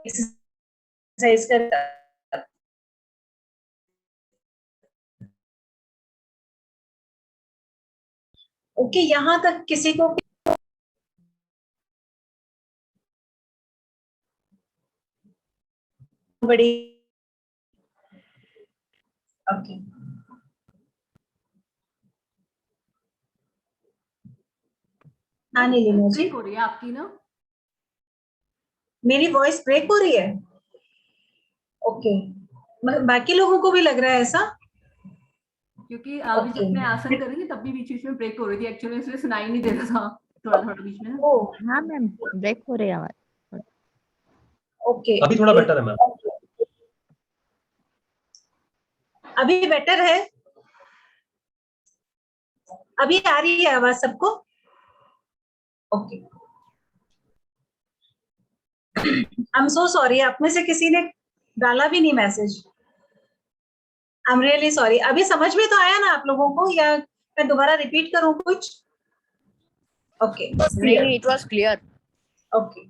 एक्सरसाइज कर. ओके, यहाँ तक किसी को बड़ी. ओके. हाँ नीलिमा जी, हो रही है आपकी ना. मेरी वॉइस ब्रेक हो रही है. ओके, बाकी लोगों को भी लग रहा है ऐसा, क्योंकि अभी जब मैं आसन कर रही थी तब भी बीच बीच में ब्रेक हो रही थी एक्चुअली, इसलिए सुनाई नहीं दे रहा था थोड़ा थोड़ा बीच में. हाँ मैम, ब्रेक हो रही है आवाज. ओके. अभी थोड़ा बेटर है मैम. अभी बेटर है? अभी आ रही है आवाज सबको? Okay, I am so sorry, आप में से किसी ने डाला भी नहीं message. I am really sorry. अभी समझ में तो आया ना आप लोगों को, या मैं दोबारा रिपीट करूं कुछ? ओके, नहीं, it was clear. ओके।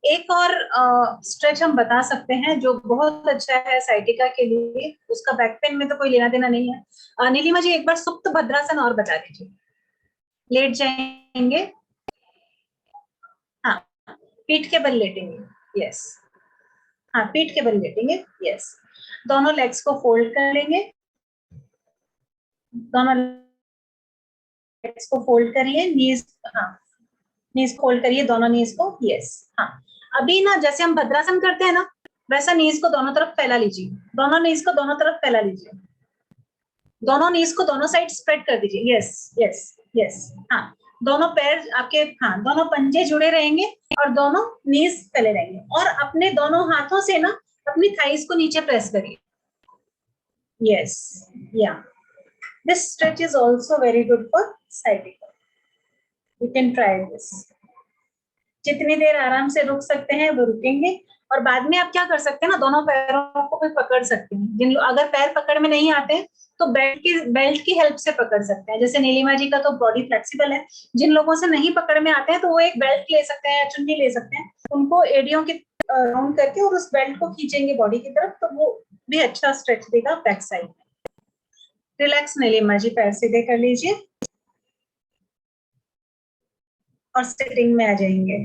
एक और स्ट्रेच हम बता सकते हैं जो बहुत अच्छा है साइटिका के लिए, उसका बैक पेन में तो कोई लेना देना नहीं है। नीलिमा जी एक बार सुप्त भद्रासन और बता दीजिए। लेट जाएंगे, हाँ, पीठ के बल लेटेंगे, यस, हाँ, पीठ के बल लेटेंगे, यस। दोनों लेग्स को फोल्ड कर लेंगे, दोनों लेग्स को फोल्ड करिए, नीज, हाँ, नीज फोल्ड करिए, दोनों नीज को, यस, हाँ। अभी ना जैसे हम भद्रासन करते हैं ना, वैसा नीज को दोनों तरफ फैला लीजिए, दोनों नीज को दोनों तरफ फैला लीजिए, दोनों नीज को दोनों साइड स्प्रेड कर दीजिए, यस यस यस, हाँ। दोनों पैर आपके, हाँ, दोनों पंजे जुड़े रहेंगे और दोनों नीज फैले रहेंगे, और अपने दोनों हाथों से ना अपनी थाइस को नीचे प्रेस करिए, यस, या। This stretch is also very good for sciatica, you can try this. जितनी देर आराम से रुक सकते हैं वो रुकेंगे, और बाद में आप क्या कर सकते हैं ना, दोनों पैरों को भी पकड़ सकते हैं। जिन लोग अगर पैर पकड़ में नहीं आते हैं तो बेल्ट की हेल्प से पकड़ सकते हैं। जैसे नीलिमा जी का तो बॉडी फ्लेक्सिबल है, जिन लोगों से नहीं पकड़ में आते हैं तो वो एक बेल्ट ले सकते हैं या चुन्नी ले सकते हैं, उनको एडियों के राउंड करके और उस बेल्ट को खींचेंगे बॉडी की तरफ, तो वो भी अच्छा स्ट्रेच देगा बैक साइड में। रिलैक्स नीलिमा जी, पैर सीधे कर लीजिए और सिटिंग में आ जाएंगे।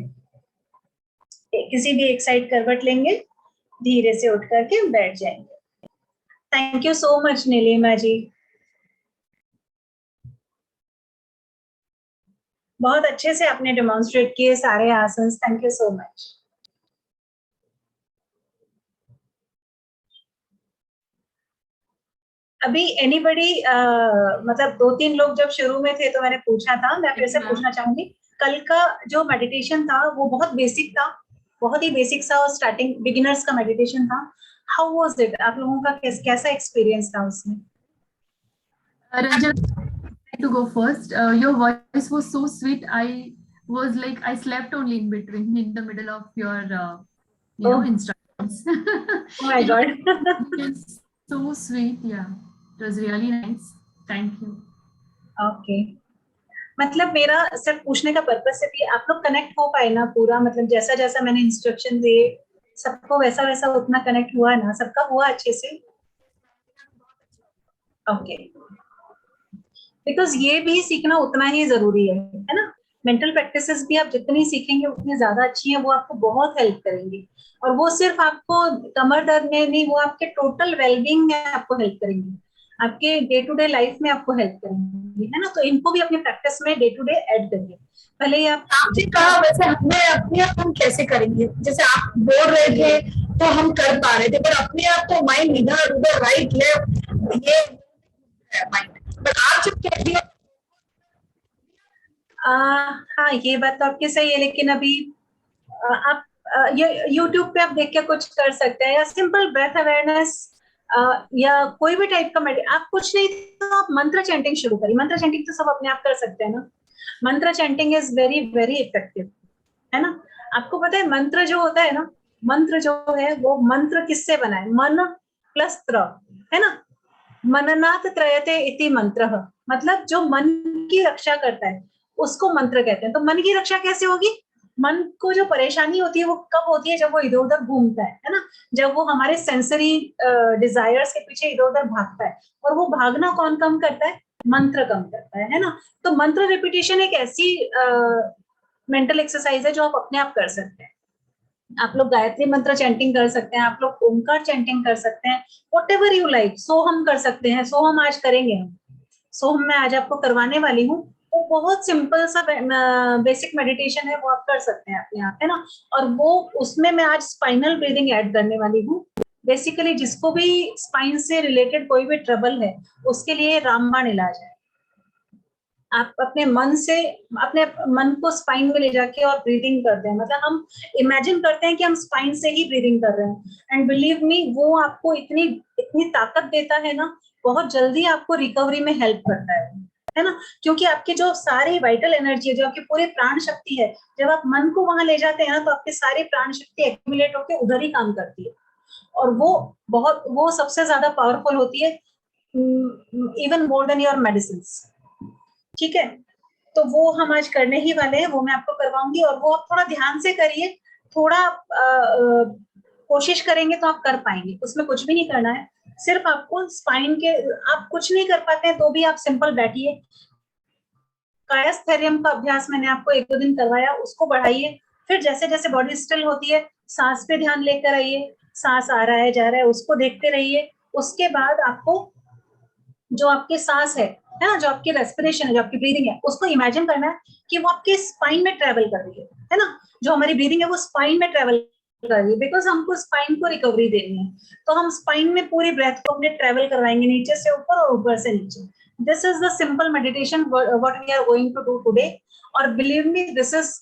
किसी भी एक साइड करवट लेंगे, धीरे से उठ करके बैठ जाएंगे। Thank you so much Neelima ji, बहुत अच्छे से आपने डेमोन्स्ट्रेट किए सारे आसन, थैंक यू सो मच। अभी एनीबडी, मतलब 2-3 लोग जब शुरू में थे तो मैंने पूछा था, मैं फिर से पूछना चाहूंगी, कल का जो मेडिटेशन था वो बहुत बेसिक था, बहुत ही बेसिक सा, और स्टार्टिंग बिगिनर्स का मेडिटेशन था। How was it? आप लोगों का कैसा एक्सपीरियंस था उसमें? Ranjan, to go first. Your voice was so sweet. I was like, I slept only in between, in the middle of your, instructions. Oh my God. It's so sweet. Yeah, it was really nice. Thank you. Okay. मतलब मेरा सिर्फ पूछने का purpose से भी आप लोग connect हो पाए ना पूरा, मतलब जैसा जैसा मैंने इंस्ट्रक्शन दिए सबको वैसा वैसा उतना कनेक्ट हुआ ना, सबका हुआ अच्छे से? ओके, बिकॉज ये भी सीखना उतना ही जरूरी है ना। मेंटल प्रैक्टिसेस भी आप जितनी सीखेंगे उतनी ज्यादा अच्छी है, वो आपको बहुत हेल्प करेंगी, और वो सिर्फ आपको कमर दर्द में नहीं, वो आपके टोटल वेलबींग में आपको हेल्प करेंगी, आपके डे टू डे लाइफ में आपको हेल्प करेंगी, है ना। तो इनको भी अपनी प्रैक्टिस में डे टू डे ऐड करिए। पहले ही आपने कहा वैसे हमें अपने आप हम कैसे करेंगे, जैसे आप बोल रहे थे तो हम कर पा रहे थे, पर अपने आप तो माइंड इधर उधर राइट लेफ्ट ये माइंड, बट आप जब कह रही हो, हाँ ये बात तो आपकी सही है, लेकिन अभी आप ये यूट्यूब पे आप देख के कुछ कर सकते हैं, या सिंपल ब्रेथ अवेयरनेस, या कोई भी टाइप का आप कुछ नहीं तो आप मंत्र चैंटिंग शुरू करिए। मंत्र चैंटिंग तो सब अपने आप कर सकते हैं ना, मंत्र chanting is very very effective, है ना। आपको पता है मंत्र जो होता है ना, मंत्र जो है वो मंत्र किससे बना है? मन प्लस त्र, है ना। मननाथ त्रयते इति मंत्र, मतलब जो मन की रक्षा करता है उसको मंत्र कहते हैं। तो मन की रक्षा कैसे होगी? मन को जो परेशानी होती है वो कब होती है? जब वो इधर उधर घूमता है ना, जब वो हमारे सेंसरी डिजायर्स के पीछे इधर उधर भागता है, और वो भागना कौन कम करता है? मंत्र कम करता है ना। तो मंत्र रिपीटेशन एक ऐसी मेंटल एक्सरसाइज है जो आप अपने आप कर सकते हैं। आप लोग गायत्री मंत्र चैंटिंग कर सकते हैं, आप लोग ओमकार चैंटिंग कर सकते हैं, व्हाटएवर यू लाइक। सोहम कर सकते हैं, सोहम आज करेंगे हम, सोहम मैं आज आपको करवाने वाली हूँ। वो बहुत सिंपल सा बेसिक मेडिटेशन है, वो आप कर सकते हैं अपने आप, है ना। और वो उसमें मैं आज स्पाइनल ब्रीदिंग ऐड करने वाली हूँ। बेसिकली जिसको भी स्पाइन से रिलेटेड कोई भी ट्रबल है उसके लिए रामबाण इलाज है। आप अपने मन से अपने मन को स्पाइन में ले जाके और ब्रीदिंग करते हैं, मतलब हम इमेजिन करते हैं कि हम स्पाइन से ही ब्रीदिंग कर रहे हैं, एंड बिलीव मी वो आपको इतनी इतनी ताकत देता है ना, बहुत जल्दी आपको रिकवरी में हेल्प करता है ना, क्योंकि आपके जो सारी वाइटल एनर्जी है, जो आपकी पूरी प्राण शक्ति है, जब आप मन को वहां ले जाते हैं ना, तो आपकी सारी प्राण शक्ति एक्यूमुलेट होकर उधर ही काम करती है, और वो सबसे ज्यादा पावरफुल होती है, even more than your medicine. ठीक है, तो वो हम आज करने ही वाले हैं, वो मैं आपको करवाऊंगी, और वो आप थोड़ा ध्यान से करिए, थोड़ा कोशिश करेंगे तो आप कर पाएंगे, उसमें कुछ भी नहीं करना है, सिर्फ आपको स्पाइन के, आप कुछ नहीं कर पाते हैं तो भी आप सिंपल बैठिए, कायस्थैर्यम का अभ्यास मैंने आपको 1-2 दिन करवाया, उसको बढ़ाइए, फिर जैसे जैसे बॉडी स्टिल होती है सांस पे ध्यान लेकर आइए, सांस आ रहा है जा रहा है उसको देखते रहिए, उसके बाद आपको जो आपकी सांस है ना, जो आपकी रेस्पिरेशन है, जो आपकी ब्रीदिंग है, उसको इमेजिन करना है कि वो आपके स्पाइन में ट्रेवल कर रही है ना, जो हमारी ब्रीदिंग है वो स्पाइन में ट्रेवल कर रही है, बिकॉज हमको स्पाइन को रिकवरी देनी है, तो हम स्पाइन में पूरी ब्रेथ को अपने ट्रेवल करवाएंगे, नीचे से ऊपर और ऊपर से नीचे। This is the simple meditation what we are going to do today, और believe me this is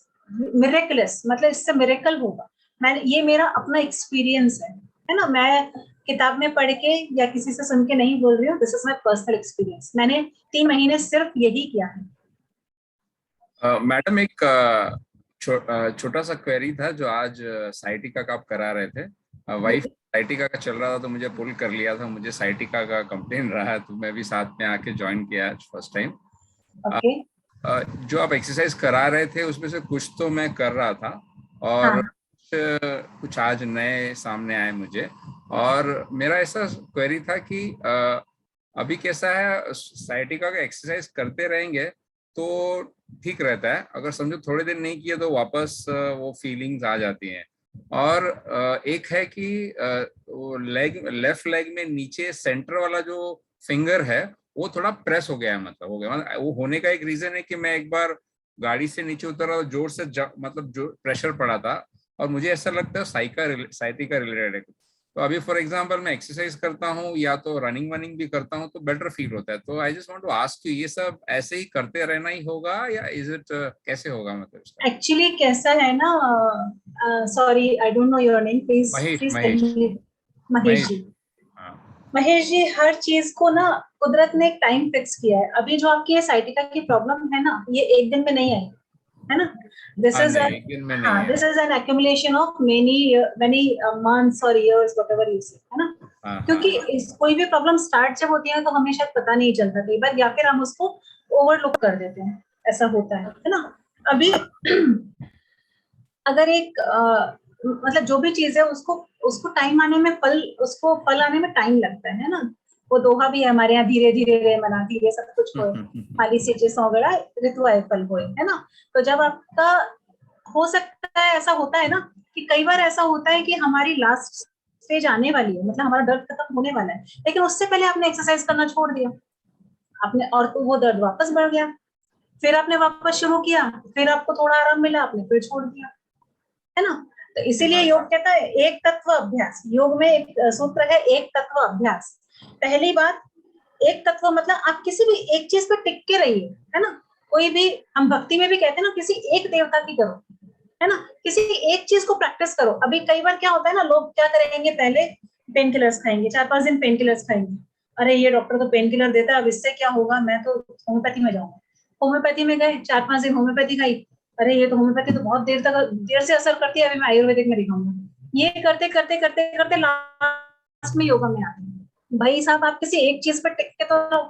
miraculous, मतलब इससे मिरेकल होगा। ये मेरा अपना एक्सपीरियंस है ना, मैं किताब में पढ़ के या किसी से सुन के नहीं बोल रही हूँ, this is my personal experience, मैंने 3 महीने सिर्फ यही किया है। मैडम एक छोटा सा क्वेरी था जो आज साइटिका का आप करा रहे थे, वाइफ साइटिका का चल रहा था तो मुझे पुल कर लिया था, मुझे साइटिका का कंप्लेन रहा है, तो मैं भी साथ में आके ज्वाइन किया आज फर्स्ट टाइम। ओके, जो आप एक्सरसाइज करा रहे थे उसमें से कुछ तो मैं कर रहा था, और हाँ, कुछ आज नए सामने आए मुझे, और मेरा ऐसा क्वेरी था कि अभी कैसा है, साइटिका का एक्सरसाइज करते रहेंगे तो ठीक रहता है, अगर समझो थोड़े दिन नहीं किए तो वापस वो फीलिंग्स आ जाती हैं, और एक है कि वो लेफ्ट लेग में नीचे सेंटर वाला जो फिंगर है वो थोड़ा प्रेस हो गया है, मतलब हो गया, मतलब वो होने का एक रीजन है कि मैं एक बार गाड़ी से नीचे उतरा और जोर से मतलब जो प्रेशर पड़ा था, और मुझे ऐसा लगता है साइटिका रिलेटेड है। तो अभी फॉर एग्जांपल मैं एक्सरसाइज करता हूँ या तो रनिंग वनिंग भी करता हूँ तो बेटर फील होता है, तो I just want to ask you, ये सब ऐसे ही करते रहना ही होगा या इज इट कैसे होगा, मतलब एक्चुअली कैसा है ना, sorry I don't know your name, please please tell me. Mahesh ji, Mahesh ji, हर चीज को ना कुदरत ने एक टाइम फिक्स किया है, अभी जो आपकी ये साइटिका की प्रॉब्लम है ना, ये एक दिन में नहीं आई है ना, this is this is an accumulation of many months और इयर्स व्हाटएवर यू से, है ना, क्योंकि कोई भी प्रॉब्लम स्टार्ट जब होती है तो हमें शायद पता नहीं चलता कई बार, या फिर हम उसको ओवरलुक कर देते हैं, ऐसा होता है ना। अभी अगर एक मतलब जो भी चीज है उसको टाइम आने में उसको फल आने में टाइम लगता है ना, वो दोहा भी है हमारे यहाँ, धीरे धीरे रे मना धीरे सब कुछ होए, खाली सींचे सौ गड़ा ऋतु आए फल होए, है ना। तो जब आपका हो सकता है, ऐसा होता है ना कि कई बार ऐसा होता है कि हमारी लास्ट स्टेज आने वाली है, मतलब हमारा दर्द खत्म होने वाला है, लेकिन उससे पहले आपने एक्सरसाइज करना छोड़ दिया आपने, और तो वो दर्द वापस बढ़ गया, फिर आपने वापस शुरू किया, फिर आपको थोड़ा आराम मिला, आपने फिर छोड़ दिया, है ना। तो इसीलिए योग कहता है एक तत्व अभ्यास, योग में एक सूत्र है एक तत्व अभ्यास। पहली बात, एक तत्व मतलब आप किसी भी एक चीज पर टिक के रहिए, है ना, कोई भी, हम भक्ति में भी कहते हैं ना, किसी एक देवता की करो, है ना, किसी एक चीज को प्रैक्टिस करो। अभी कई बार क्या होता है ना, लोग क्या करेंगे, पहले पेन किलर्स खाएंगे, 4-5 दिन पेन किलर्स खाएंगे, अरे ये डॉक्टर तो पेन किलर देता है, अब इससे क्या होगा, मैं तो होम्योपैथी में जाऊंगा, होम्योपैथी में गए, 4-5 दिन होम्योपैथी खाई, अरे ये तो होम्योपैथी तो बहुत देर से असर करती है, अभी मैं आयुर्वेदिक में दिखाऊंगा, ये करते करते करते करते लास्ट में योगा में आते हैं। भाई साहब, आप किसी एक चीज पर टिक के तो रहो,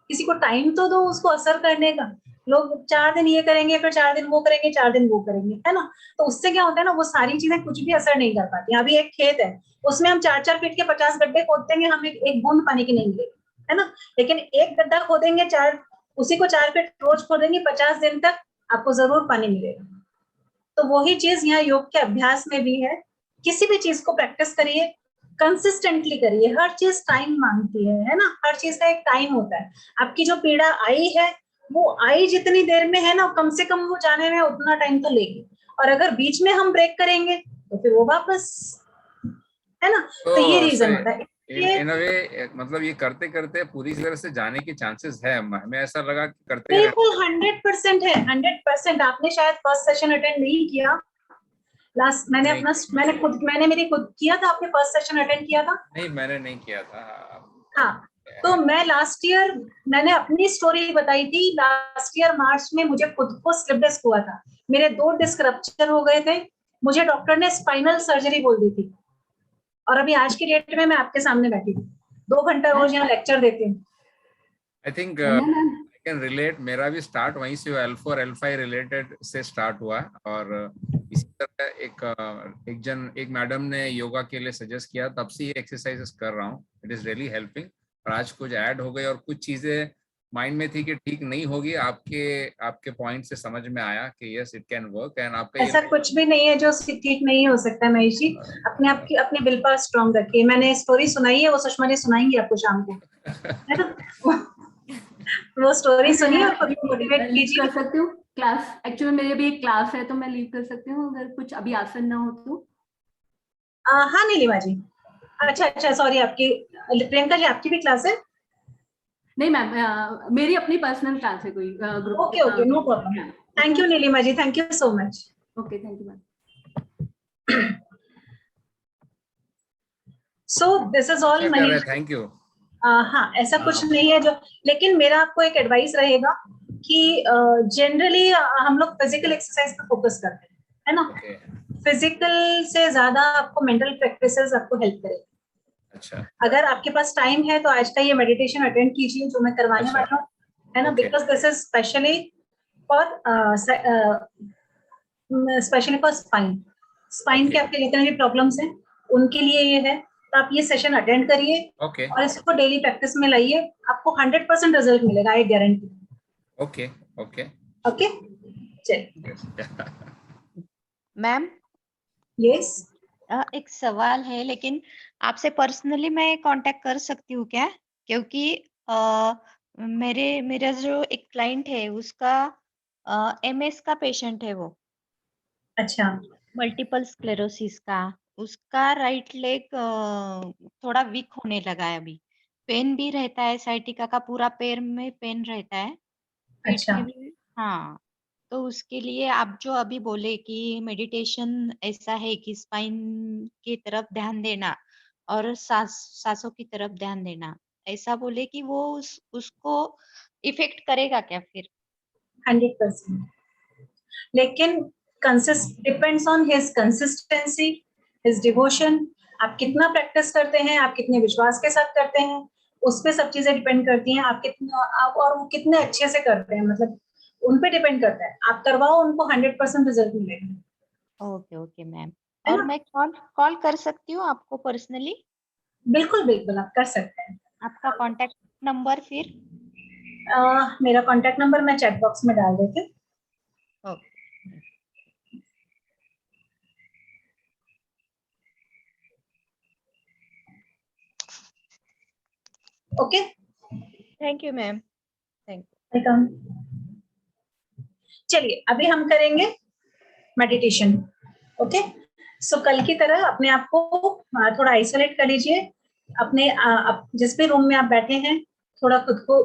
किसी को टाइम तो दो उसको असर करने का। लोग 4 दिन ये करेंगे, फिर 4 दिन वो करेंगे, 4 दिन वो करेंगे, है ना, तो उससे क्या होता है ना, वो सारी चीजें कुछ भी असर नहीं कर पाती। अभी एक खेत है, उसमें हम 4-4 फीट के 50 गड्ढे खोद देंगे, हमें एक बूंद पानी की नहीं मिलेगी, है ना, लेकिन एक गड्ढा खोदेंगे, उसी को 4 फीट रोज खोदेंगे, 50 दिन तक आपको जरूर पानी मिलेगा। तो वही चीज यहाँ योग के अभ्यास में भी है, किसी भी चीज को प्रैक्टिस करिए, कंसिस्टेंटली करिए, हर चीज टाइम मांगती है ना, हर चीज का एक टाइम होता है। आपकी जो पीड़ा आई है, वो आई जितनी देर में है ना, कम से कम वो जाने में उतना टाइम तो लेगी, और अगर बीच में हम ब्रेक करेंगे तो फिर वो वापस, है ना, तो ये रीजन होता है। इन अ वे मतलब ये करते करते पूरी तरह से जाने के चांसेस है, हमें ऐसा लगा कि करते ही बिल्कुल 100% है, 100%। आपने शायद फर्स्ट सेशन अटेंड नहीं किया लास्ट, मैंने मेरी खुद किया था। आपने फर्स्ट सेशन अटेंड किया था? नहीं, मैंने नहीं किया था। हाँ, तो मैं लास्ट ईयर मैंने अपनी स्टोरी बताई थी। लास्ट ईयर मार्च में मुझे खुद को स्लिप डिस्क हुआ था, मेरे 2 डिस्क रप्चर हो गए थे, मुझे डॉक्टर ने स्पाइनल सर्जरी बोल दी थी। और अभी आज की डेट में मैं आपके सामने बैठी हूँ, 2 घंटा रोज यहाँ लेक्चर देती हूँ। I think I can relate, मेरा भी स्टार्ट वहीं से हुआ, L4 L5 रिलेटेड से स्टार्ट हुआ। और इसी तरह एक मैडम ने योगा के लिए सजेस्ट किया, तब से ये एक्सरसाइजेस कर रहा हूँ। It is really helping. और आज कुछ ऐड हो गई और कुछ चीजें माइंड में थी कि ठीक नहीं होगी, आपके पॉइंट से समझ में आया कि yes it can work. And आपका ऐसा कुछ भी नहीं है जो ठीक नहीं हो सकता है महेश जी। अपने विल पावर स्ट्रॉन्ग रखिए। मैंने स्टोरी सुनाई है, वो सुषमा जी सुनाएंगी आपको शाम को, है ना? वो स्टोरी सुनिए और खुद को मोटिवेट कीजिए। कर सकती हूँ क्लास, एक्चुअली मेरे भी एक क्लास है तो मैं लीव कर सकती हूँ अगर कुछ अभी आसन ना हो तो। हाँ नीलिमा जी, अच्छा सॉरी, आपकी प्रियंका जी आपकी भी क्लास है? नहीं मैम, मेरी अपनी पर्सनल क्लास है कोई group. Okay, no problem. Thank you Neelima ji, thank you so much. Okay, thank you ma'am. So this is all Manish. Thank you. हाँ, ऐसा कुछ नहीं है जो, लेकिन मेरा आपको एक एडवाइस रहेगा कि जनरली हम लोग फिजिकल एक्सरसाइज पे फोकस करते हैं, है ना? फिजिकल से ज्यादा आपको मेंटल प्रैक्टिसेस आपको हेल्प करेगी। अच्छा, अगर आपके पास टाइम है तो आज का ये मेडिटेशन अटेंड कीजिए जो मैं करवाने वाला हूँ, है ना? Because this is specially for spine के आपके जितने भी प्रॉब्लम्स हैं उनके लिए ये है। तो आप ये सेशन अटेंड करिए और इसको डेली प्रैक्टिस में लाइए, आपको 100% रिजल्ट मिलेगा, I guarantee. Okay okay okay, चलिए। मैम, यस, एक सवाल है, लेकिन आपसे पर्सनली मैं कांटेक्ट कर सकती हूँ क्या? क्योंकि मेरा जो एक क्लाइंट है उसका MS का पेशेंट है वो। अच्छा, मल्टीपल स्क्लेरोसिस का। उसका राइट लेग थोड़ा वीक होने लगा है अभी। पेन भी रहता है, साइटिका का पूरा पैर में पेन रहता है, पीठ अच्छा, में भी। हाँ, तो उसके लिए आप जो अभी बोले कि मेडिटेशन ऐसा है कि स्पाइन की तरफ ध्यान देना और सांसों की तरफ ध्यान देना, ऐसा बोले कि वो उसको इफेक्ट करेगा क्या फिर? 100%। लेकिन depends on his consistency, his devotion. आप कितना प्रैक्टिस करते हैं, आप कितने विश्वास के साथ करते हैं, उस पे सब चीजें डिपेंड करती हैं। आप और वो कितने अच्छे से करते हैं, मतलब उन पे डिपेंड करता है। आप करवाओ, उनको 100% रिजल्ट मिलेगा। Okay ma'am. है और ना? मैं कॉल कर सकती हूँ आपको पर्सनली? बिल्कुल आप कर सकते हैं। आपका कांटेक्ट नंबर फिर? मेरा कांटेक्ट नंबर मैं चैट बॉक्स में डाल देती हूँ। Okay, thank you ma'am, thank you. Welcome. चलिए अभी हम करेंगे मेडिटेशन। ओके, सो कल की तरह अपने आप को थोड़ा आइसोलेट कर लीजिए। अपने जिस भी रूम में आप बैठे हैं, थोड़ा खुद को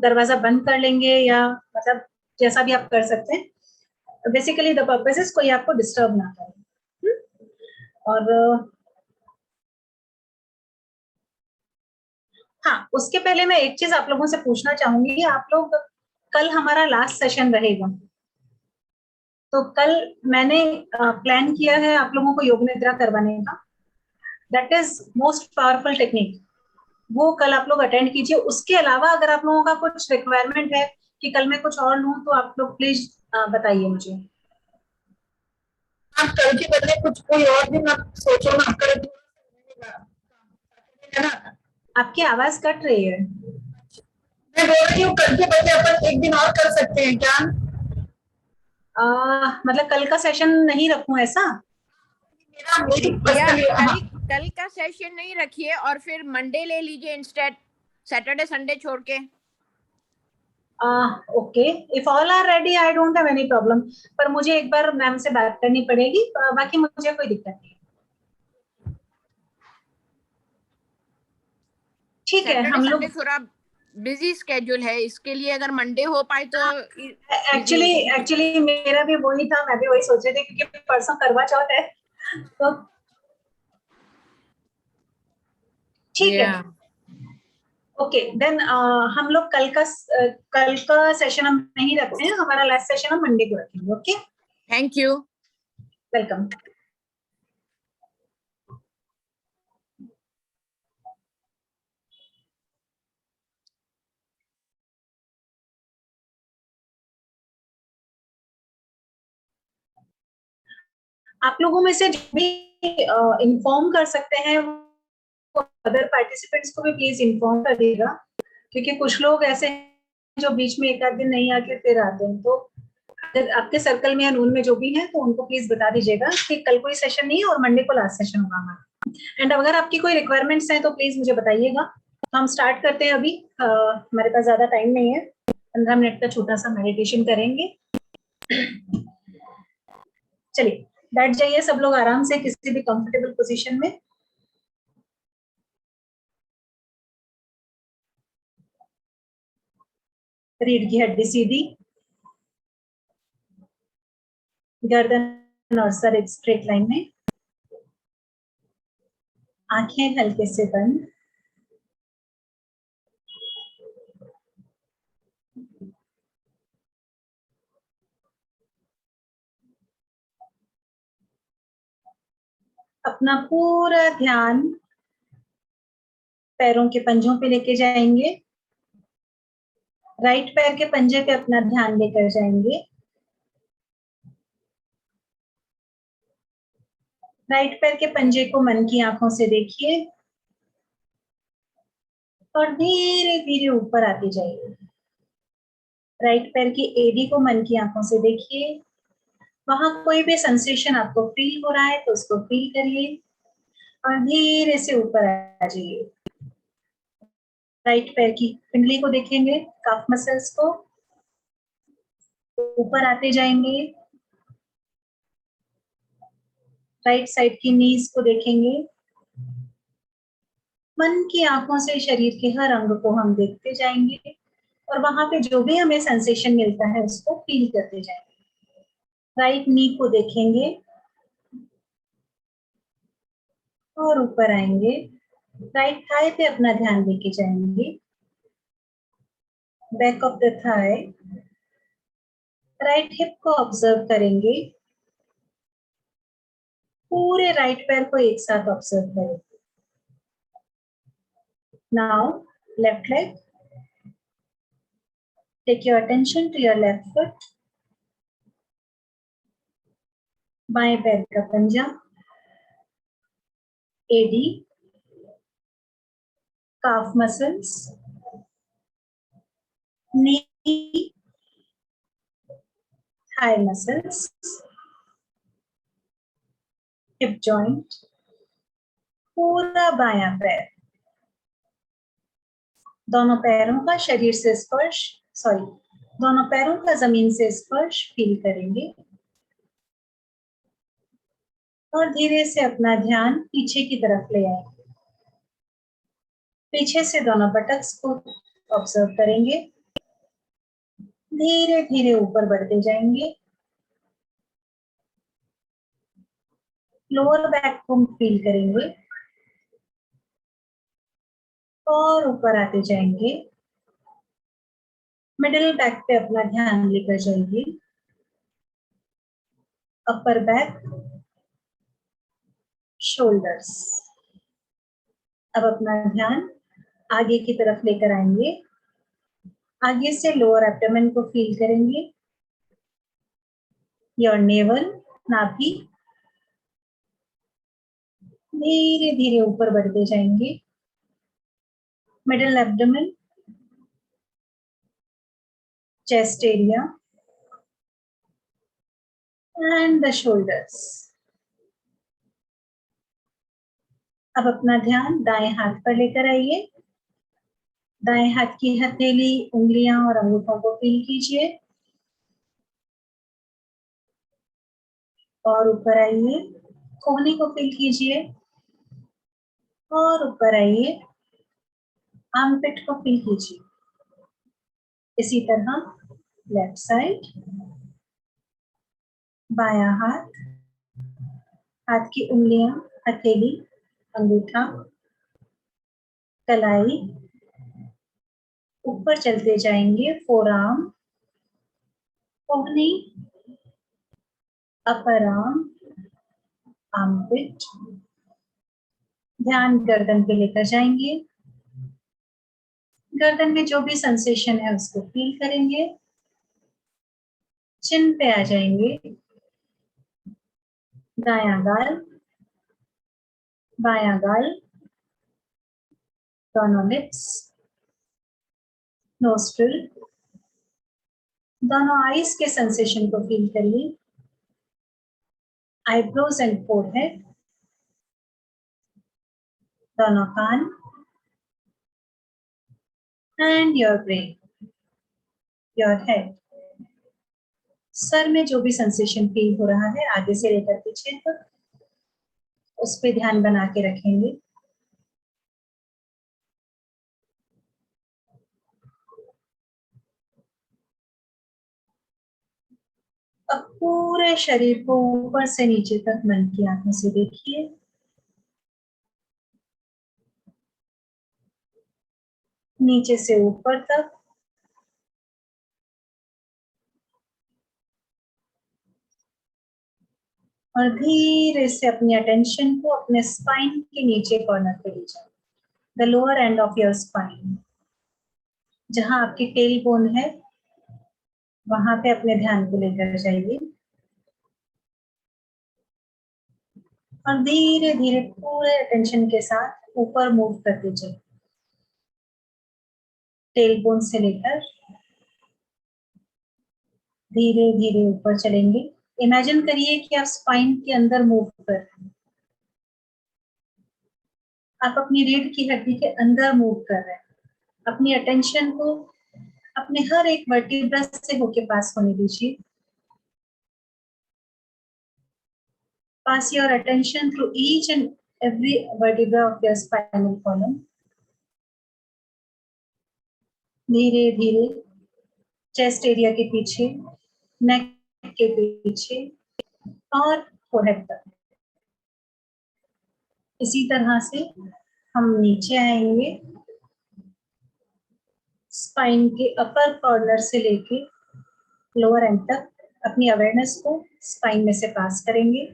दरवाजा बंद कर लेंगे, या मतलब जैसा भी आप कर सकते हैं। बेसिकली द पर्पस इज कोई आपको डिस्टर्ब ना करे। और हाँ, उसके पहले मैं एक चीज आप लोगों से पूछना चाहूंगी। आप लोग, कल हमारा लास्ट सेशन रहेगा, तो कल मैंने प्लान किया है आप लोगों को योग निद्रा करवाने का। That is most powerful technique. वो कल आप लोग अटेंड कीजिए। उसके अलावा अगर आप लोगों का कुछ रिक्वायरमेंट है कि कल मैं कुछ और लूं, तो आप लोग प्लीज बताइए मुझे। आप कल के बदले कुछ कोई और दिन आप सोचो ना, कल है ना? आपकी आवाज कट रही है। मैं बोल रही हूँ कल के बदले अपन एक दिन और कर सकते हैं क्या? मतलब कल का सेशन नहीं रखूं ऐसा? कल का सेशन नहीं रखिए और फिर मंडे ले लीजिए इंस्टेड, सैटरडे संडे छोड़ के। Okay, if all are ready I don't have any problem. पर मुझे एक बार मैम से बात करनी पड़ेगी, बाकी मुझे कोई दिक्कत नहीं। ठीक है, हम लोग थोड़ा बिजी स्केड्यूल है, इसके लिए अगर मंडे हो पाए तो एक्चुअली मेरा भी वही था, मैं भी वही सोच रही थी क्योंकि परसों करवा चौथ है तो ठीक है। ओके देन हम लोग कल का सेशन हम नहीं रखते हैं, हमारा लास्ट सेशन हम मंडे को रखेंगे। Okay, thank you, welcome. आप लोगों में से जो भी इन्फॉर्म कर सकते हैं अदर पार्टिसिपेंट्स को भी प्लीज इन्फॉर्म कर देगा, क्योंकि कुछ लोग ऐसे हैं जो बीच में एक आध दिन नहीं आके फिर आते हैं, तो अगर आपके सर्कल में या नून में जो भी है तो उनको प्लीज बता दीजिएगा कि कल कोई सेशन नहीं है और मंडे को लास्ट सेशन होगा हमारा। एंड अगर आपकी कोई रिक्वायरमेंट्स हैं तो प्लीज मुझे बताइएगा। हम स्टार्ट करते हैं अभी, हमारे पास ज्यादा टाइम नहीं है, 15 मिनट का छोटा सा मेडिटेशन करेंगे। चलिए बैठ जाइए सब लोग आराम से किसी भी कंफर्टेबल पोजीशन में। रीढ़ की हड्डी सीधी, गर्दन और सर एक स्ट्रेट लाइन में, आंखें हल्के से बंद। अपना पूरा ध्यान पैरों के पंजों पे लेके जाएंगे। राइट पैर के पंजे पे अपना ध्यान लेकर जाएंगे। राइट पैर के पंजे को मन की आंखों से देखिए और धीरे धीरे ऊपर आते जाइए। राइट पैर की एडी को मन की आंखों से देखिए, वहां कोई भी सेंसेशन आपको फील हो रहा है तो उसको फील करिए और धीरे से ऊपर आ जाइए। राइट पैर की पिंडली को देखेंगे, काफ मसल्स को, ऊपर आते जाएंगे। राइट साइड की नीज को देखेंगे। मन की आंखों से शरीर के हर अंग को हम देखते जाएंगे और वहां पे जो भी हमें सेंसेशन मिलता है उसको फील करते जाएंगे। राइट नी को देखेंगे और ऊपर आएंगे। राइट थाई पे अपना ध्यान लेके जाएंगे, back of the thigh. Right hip को ऑब्जर्व करेंगे, पूरे राइट पैर को एक साथ ऑब्जर्व करेंगे। Now left leg, take your attention to your left foot. बाएं पैर का पंजा, एडी, calf muscles, knee, thigh muscles, hip joint, पूरा बायां पैर, दोनों पैरों का शरीर से स्पर्श, दोनों पैरों का जमीन से स्पर्श फील करेंगे और धीरे से अपना ध्यान पीछे की तरफ ले आएंगे। पीछे से दोनों बटक्स को ऑब्जर्व करेंगे, धीरे धीरे ऊपर बढ़ते जाएंगे। लोअर बैक को फील करेंगे और ऊपर आते जाएंगे। मिडिल बैक पे अपना ध्यान लेकर जाइए। Upper back, shoulders. अब अपना ध्यान आगे की तरफ लेकर आएंगे। आगे से लोअर एब्डोमेन को फील करेंगे, योर नेवल, नाभि। धीरे धीरे ऊपर बढ़ते जाएंगे। Middle abdomen, chest area and the shoulders. अब अपना ध्यान दाएं हाथ पर लेकर आइए। दाएं हाथ की हथेली, उंगलियां और अंगूठों को फील कीजिए और ऊपर आइए। कोहनी को फील कीजिए और ऊपर आइए। आर्मपिट को फील कीजिए। इसी तरह लेफ्ट साइड, बायां हाथ, हाथ की उंगलियां, हथेली, अंगूठा, कलाई, ऊपर चलते जाएंगे, फोर आर्म, कोहनी, अपर आर्म, आर्मपिट, ध्यान गर्दन पे लेकर जाएंगे। गर्दन में जो भी सेंसेशन है उसको फील करेंगे। चिन पे आ जाएंगे, दायां गाल, बायां गाल, दोनों लिप्स, नोस्ट्रिल, दोनों आईज के सेंसेशन को फील करिए। आईब्रोज एंड फोरहेड, दोनों कान, and your brain, your head. सर में जो भी सेंसेशन फील हो रहा है आगे से लेकर पीछे तक, उस पे ध्यान बना के रखेंगे। अब पूरे शरीर को ऊपर से नीचे तक मन की आंखों से देखिए। नीचे से ऊपर तक, और धीरे से अपनी अटेंशन को अपने स्पाइन के नीचे कॉर्नर पे ले जाओ, the lower end of your spine. जहां आपकी टेल बोन है वहां पे अपने ध्यान को लेकर जाइए, और धीरे धीरे पूरे अटेंशन के साथ ऊपर मूव करते जाइए, टेल बोन से लेकर धीरे धीरे ऊपर चलेंगे। इमेजिन करिए कि आप स्पाइन के अंदर मूव कर रहे हैं, आप अपनी रीढ़ की हड्डी के अंदर मूव कर रहे हैं। अपनी अटेंशन को अपने हर एक वर्टिब्रा से होके पास होने दीजिए। Pass your attention through each and every vertebra of your spinal column. धीरे धीरे चेस्ट एरिया के पीछे, नेक के पीछे और फोरहेड तक। इसी तरह से हम नीचे आएंगे, स्पाइन के अपर कॉर्नर से लेके लोअर एंड तक अपनी अवेयरनेस को स्पाइन में से पास करेंगे।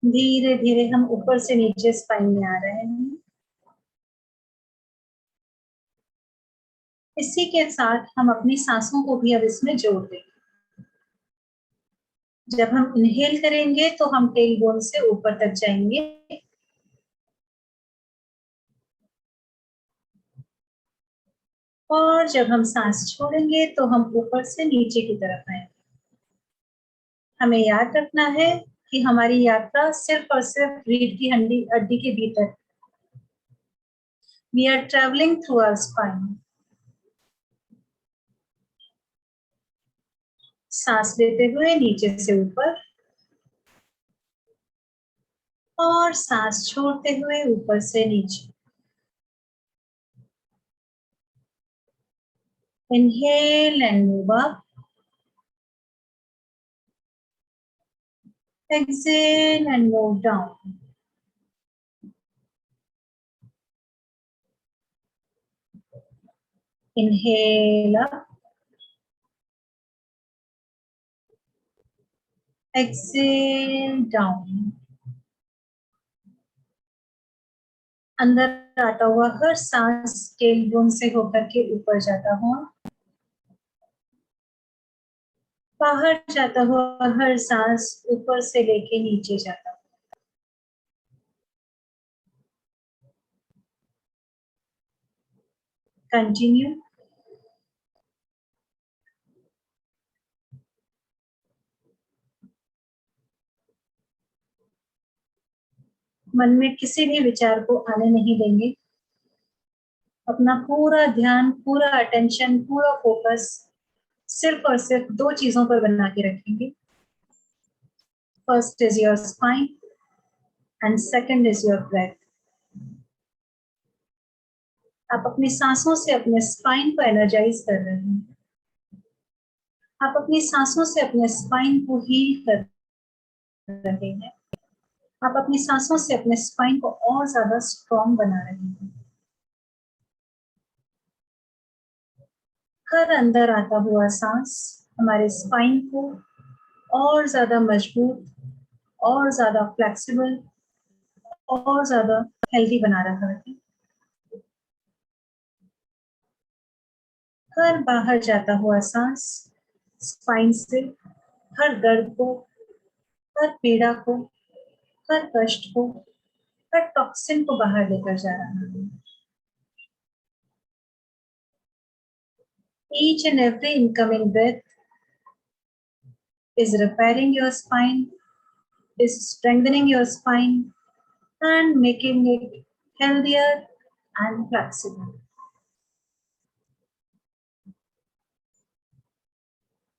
धीरे धीरे हम ऊपर से नीचे स्पाइन में आ रहे हैं। इसी के साथ हम अपनी सांसों को भी अब इसमें जोड़ देंगे। जब हम इनहेल करेंगे तो हम टेल बोन से ऊपर तक जाएंगे, और जब हम सांस छोड़ेंगे तो हम ऊपर से नीचे की तरफ आएंगे। हमें याद रखना है कि हमारी यात्रा सिर्फ और सिर्फ रीढ़ की हड्डी के भीतर। We are travelling through our spine. सांस लेते हुए नीचे से ऊपर, और सांस छोड़ते हुए ऊपर से नीचे। Inhale and move up. Exhale and move down. Inhale up. Exhale down. अंदर आता हुआ हर सांस टेल बोन से होकर के ऊपर जाता हुआ, बाहर जाता हुआ हर सांस ऊपर से लेके नीचे जाता हुआ। कंटिन्यू। मन में किसी भी विचार को आने नहीं देंगे। अपना पूरा ध्यान, पूरा अटेंशन, पूरा फोकस सिर्फ और सिर्फ दो चीजों पर बना के रखेंगे। First is your spine and second is your breath. आप अपनी सांसों से अपने स्पाइन को एनर्जाइज कर रहे हैं. आप अपनी सांसों से अपने स्पाइन को हील कर रहे हैं. आप अपनी सांसों से अपने स्पाइन को और ज्यादा स्ट्रॉन्ग बना रहे हैं. हर अंदर आता हुआ सांस हमारे स्पाइन को और ज्यादा मजबूत, और ज्यादा फ्लेक्सिबल, और ज्यादा हेल्दी बना रहा है. हर बाहर जाता हुआ सांस स्पाइन से हर दर्द को, हर पीड़ा को, हर कष्ट को, हर टॉक्सिन को बाहर लेकर जा रहा है. Each and every incoming breath is repairing your spine, is strengthening your spine and making it healthier and flexible.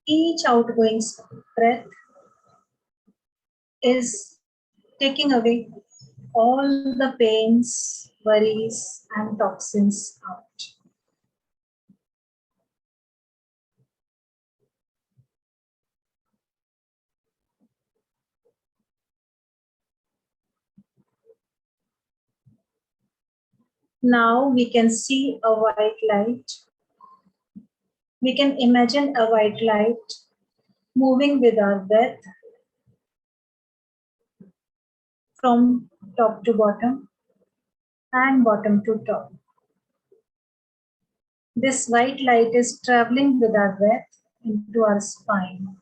Each outgoing breath is taking away all the pains, worries, and toxins out. Now we can see a white light. We can imagine a white light moving with our breath from top to bottom and bottom to top. This white light is traveling with our breath into our spine.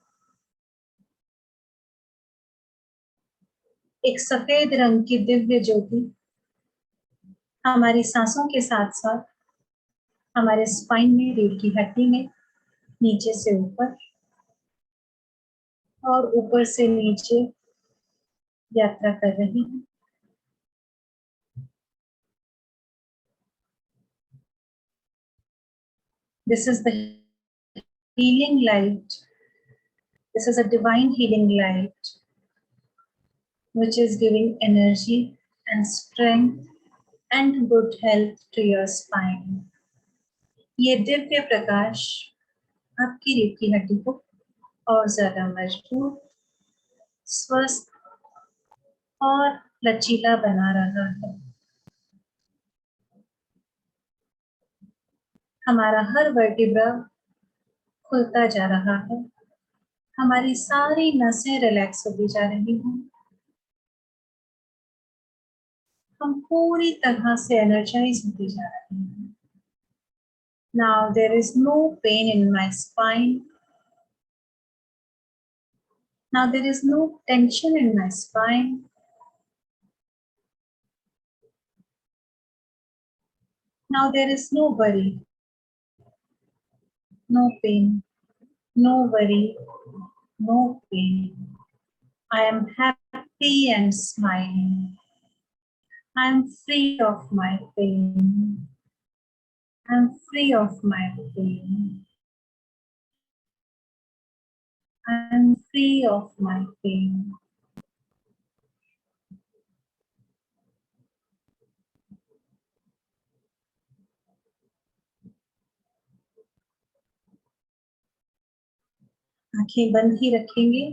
एक सफेद रंग की दिव्य ज्योति हमारी सांसों के साथ साथ हमारे स्पाइन में, रीढ़ की हड्डी में, नीचे से ऊपर और ऊपर से नीचे यात्रा कर रही है. This is the healing light. This is a divine healing light which is giving energy and strength and good health to your spine. ये दिव्य प्रकाश आपकी रीढ़ की हड्डी को और ज्यादा मजबूत, स्वस्थ और लचीला बना रहा है. हमारा हर वर्टिब्रा खुलता जा रहा है. हमारी सारी नसें रिलैक्स होती जा रही हैं. हम पूरी तरह से एनर्जाइज होते जा रहे हैं. Now there is no pain in my spine. Now there is no tension in my spine. Now there is no worry, no pain, no worry, no pain. I am happy and smiling. I am free of my pain. I am free of my pain. I am free of my pain. आंखें बंद ही रखेंगे.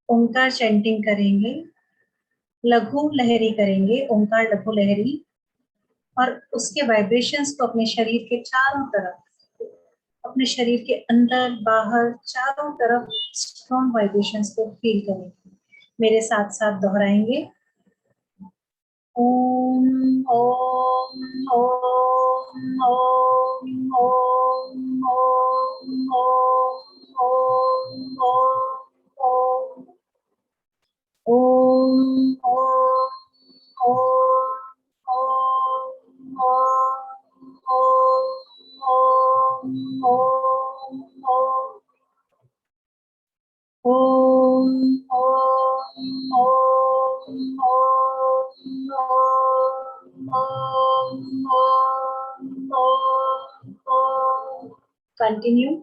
ओंकार chanting करेंगे, लघु लहरी करेंगे, ओंकार लघु लहरी, और उसके vibrations को अपने शरीर के चारों तरफ, अपने शरीर के अंदर बाहर चारों तरफ स्ट्रॉन्ग वाइब्रेशंस को फील करेंगे. मेरे साथ साथ दोहराएंगे. Om Om Om Om Om Om Om Om Om Continue.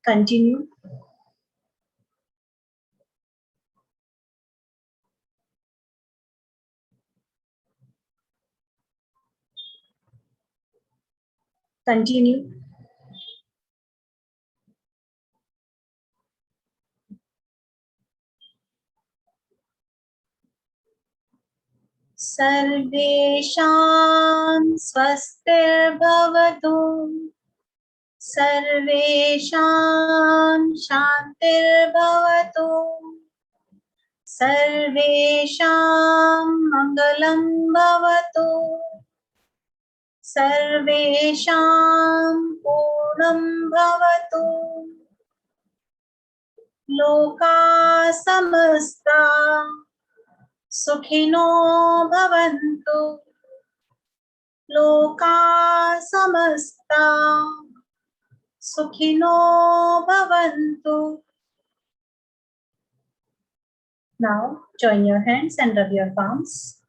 Continue. Continue. सर्वेषां स्वस्तिर्भवतु, सर्वेषां शान्तिर्भवतु, सर्वेषां मङ्गलं भवतु, सर्वेषां पूर्णं भवतु, लोकाः समस्ताः सुखिनो भवन्तु, लोकाः समस्ताः सुखिनो भवन्तु. Now join your hands and rub your palms.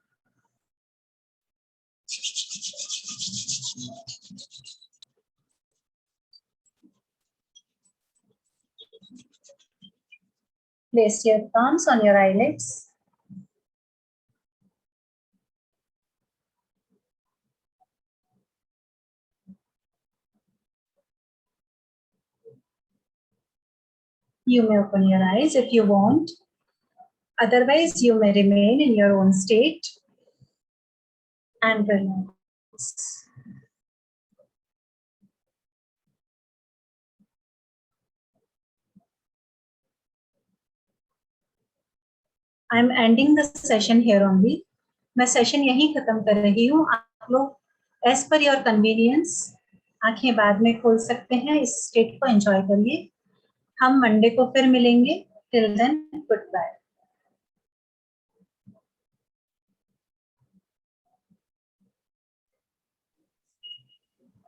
Place your palms on your eyelids. You may open your eyes if you want. Otherwise, you may remain in your own state and relax. I am ending the session here only. मैं session यहीं खत्म कर रही हूँ. आप लोग as per your convenience आंखें बाद में खोल सकते हैं. इस स्टेट को एंजॉय करिए. हम मंडे को फिर मिलेंगे. Till then, goodbye.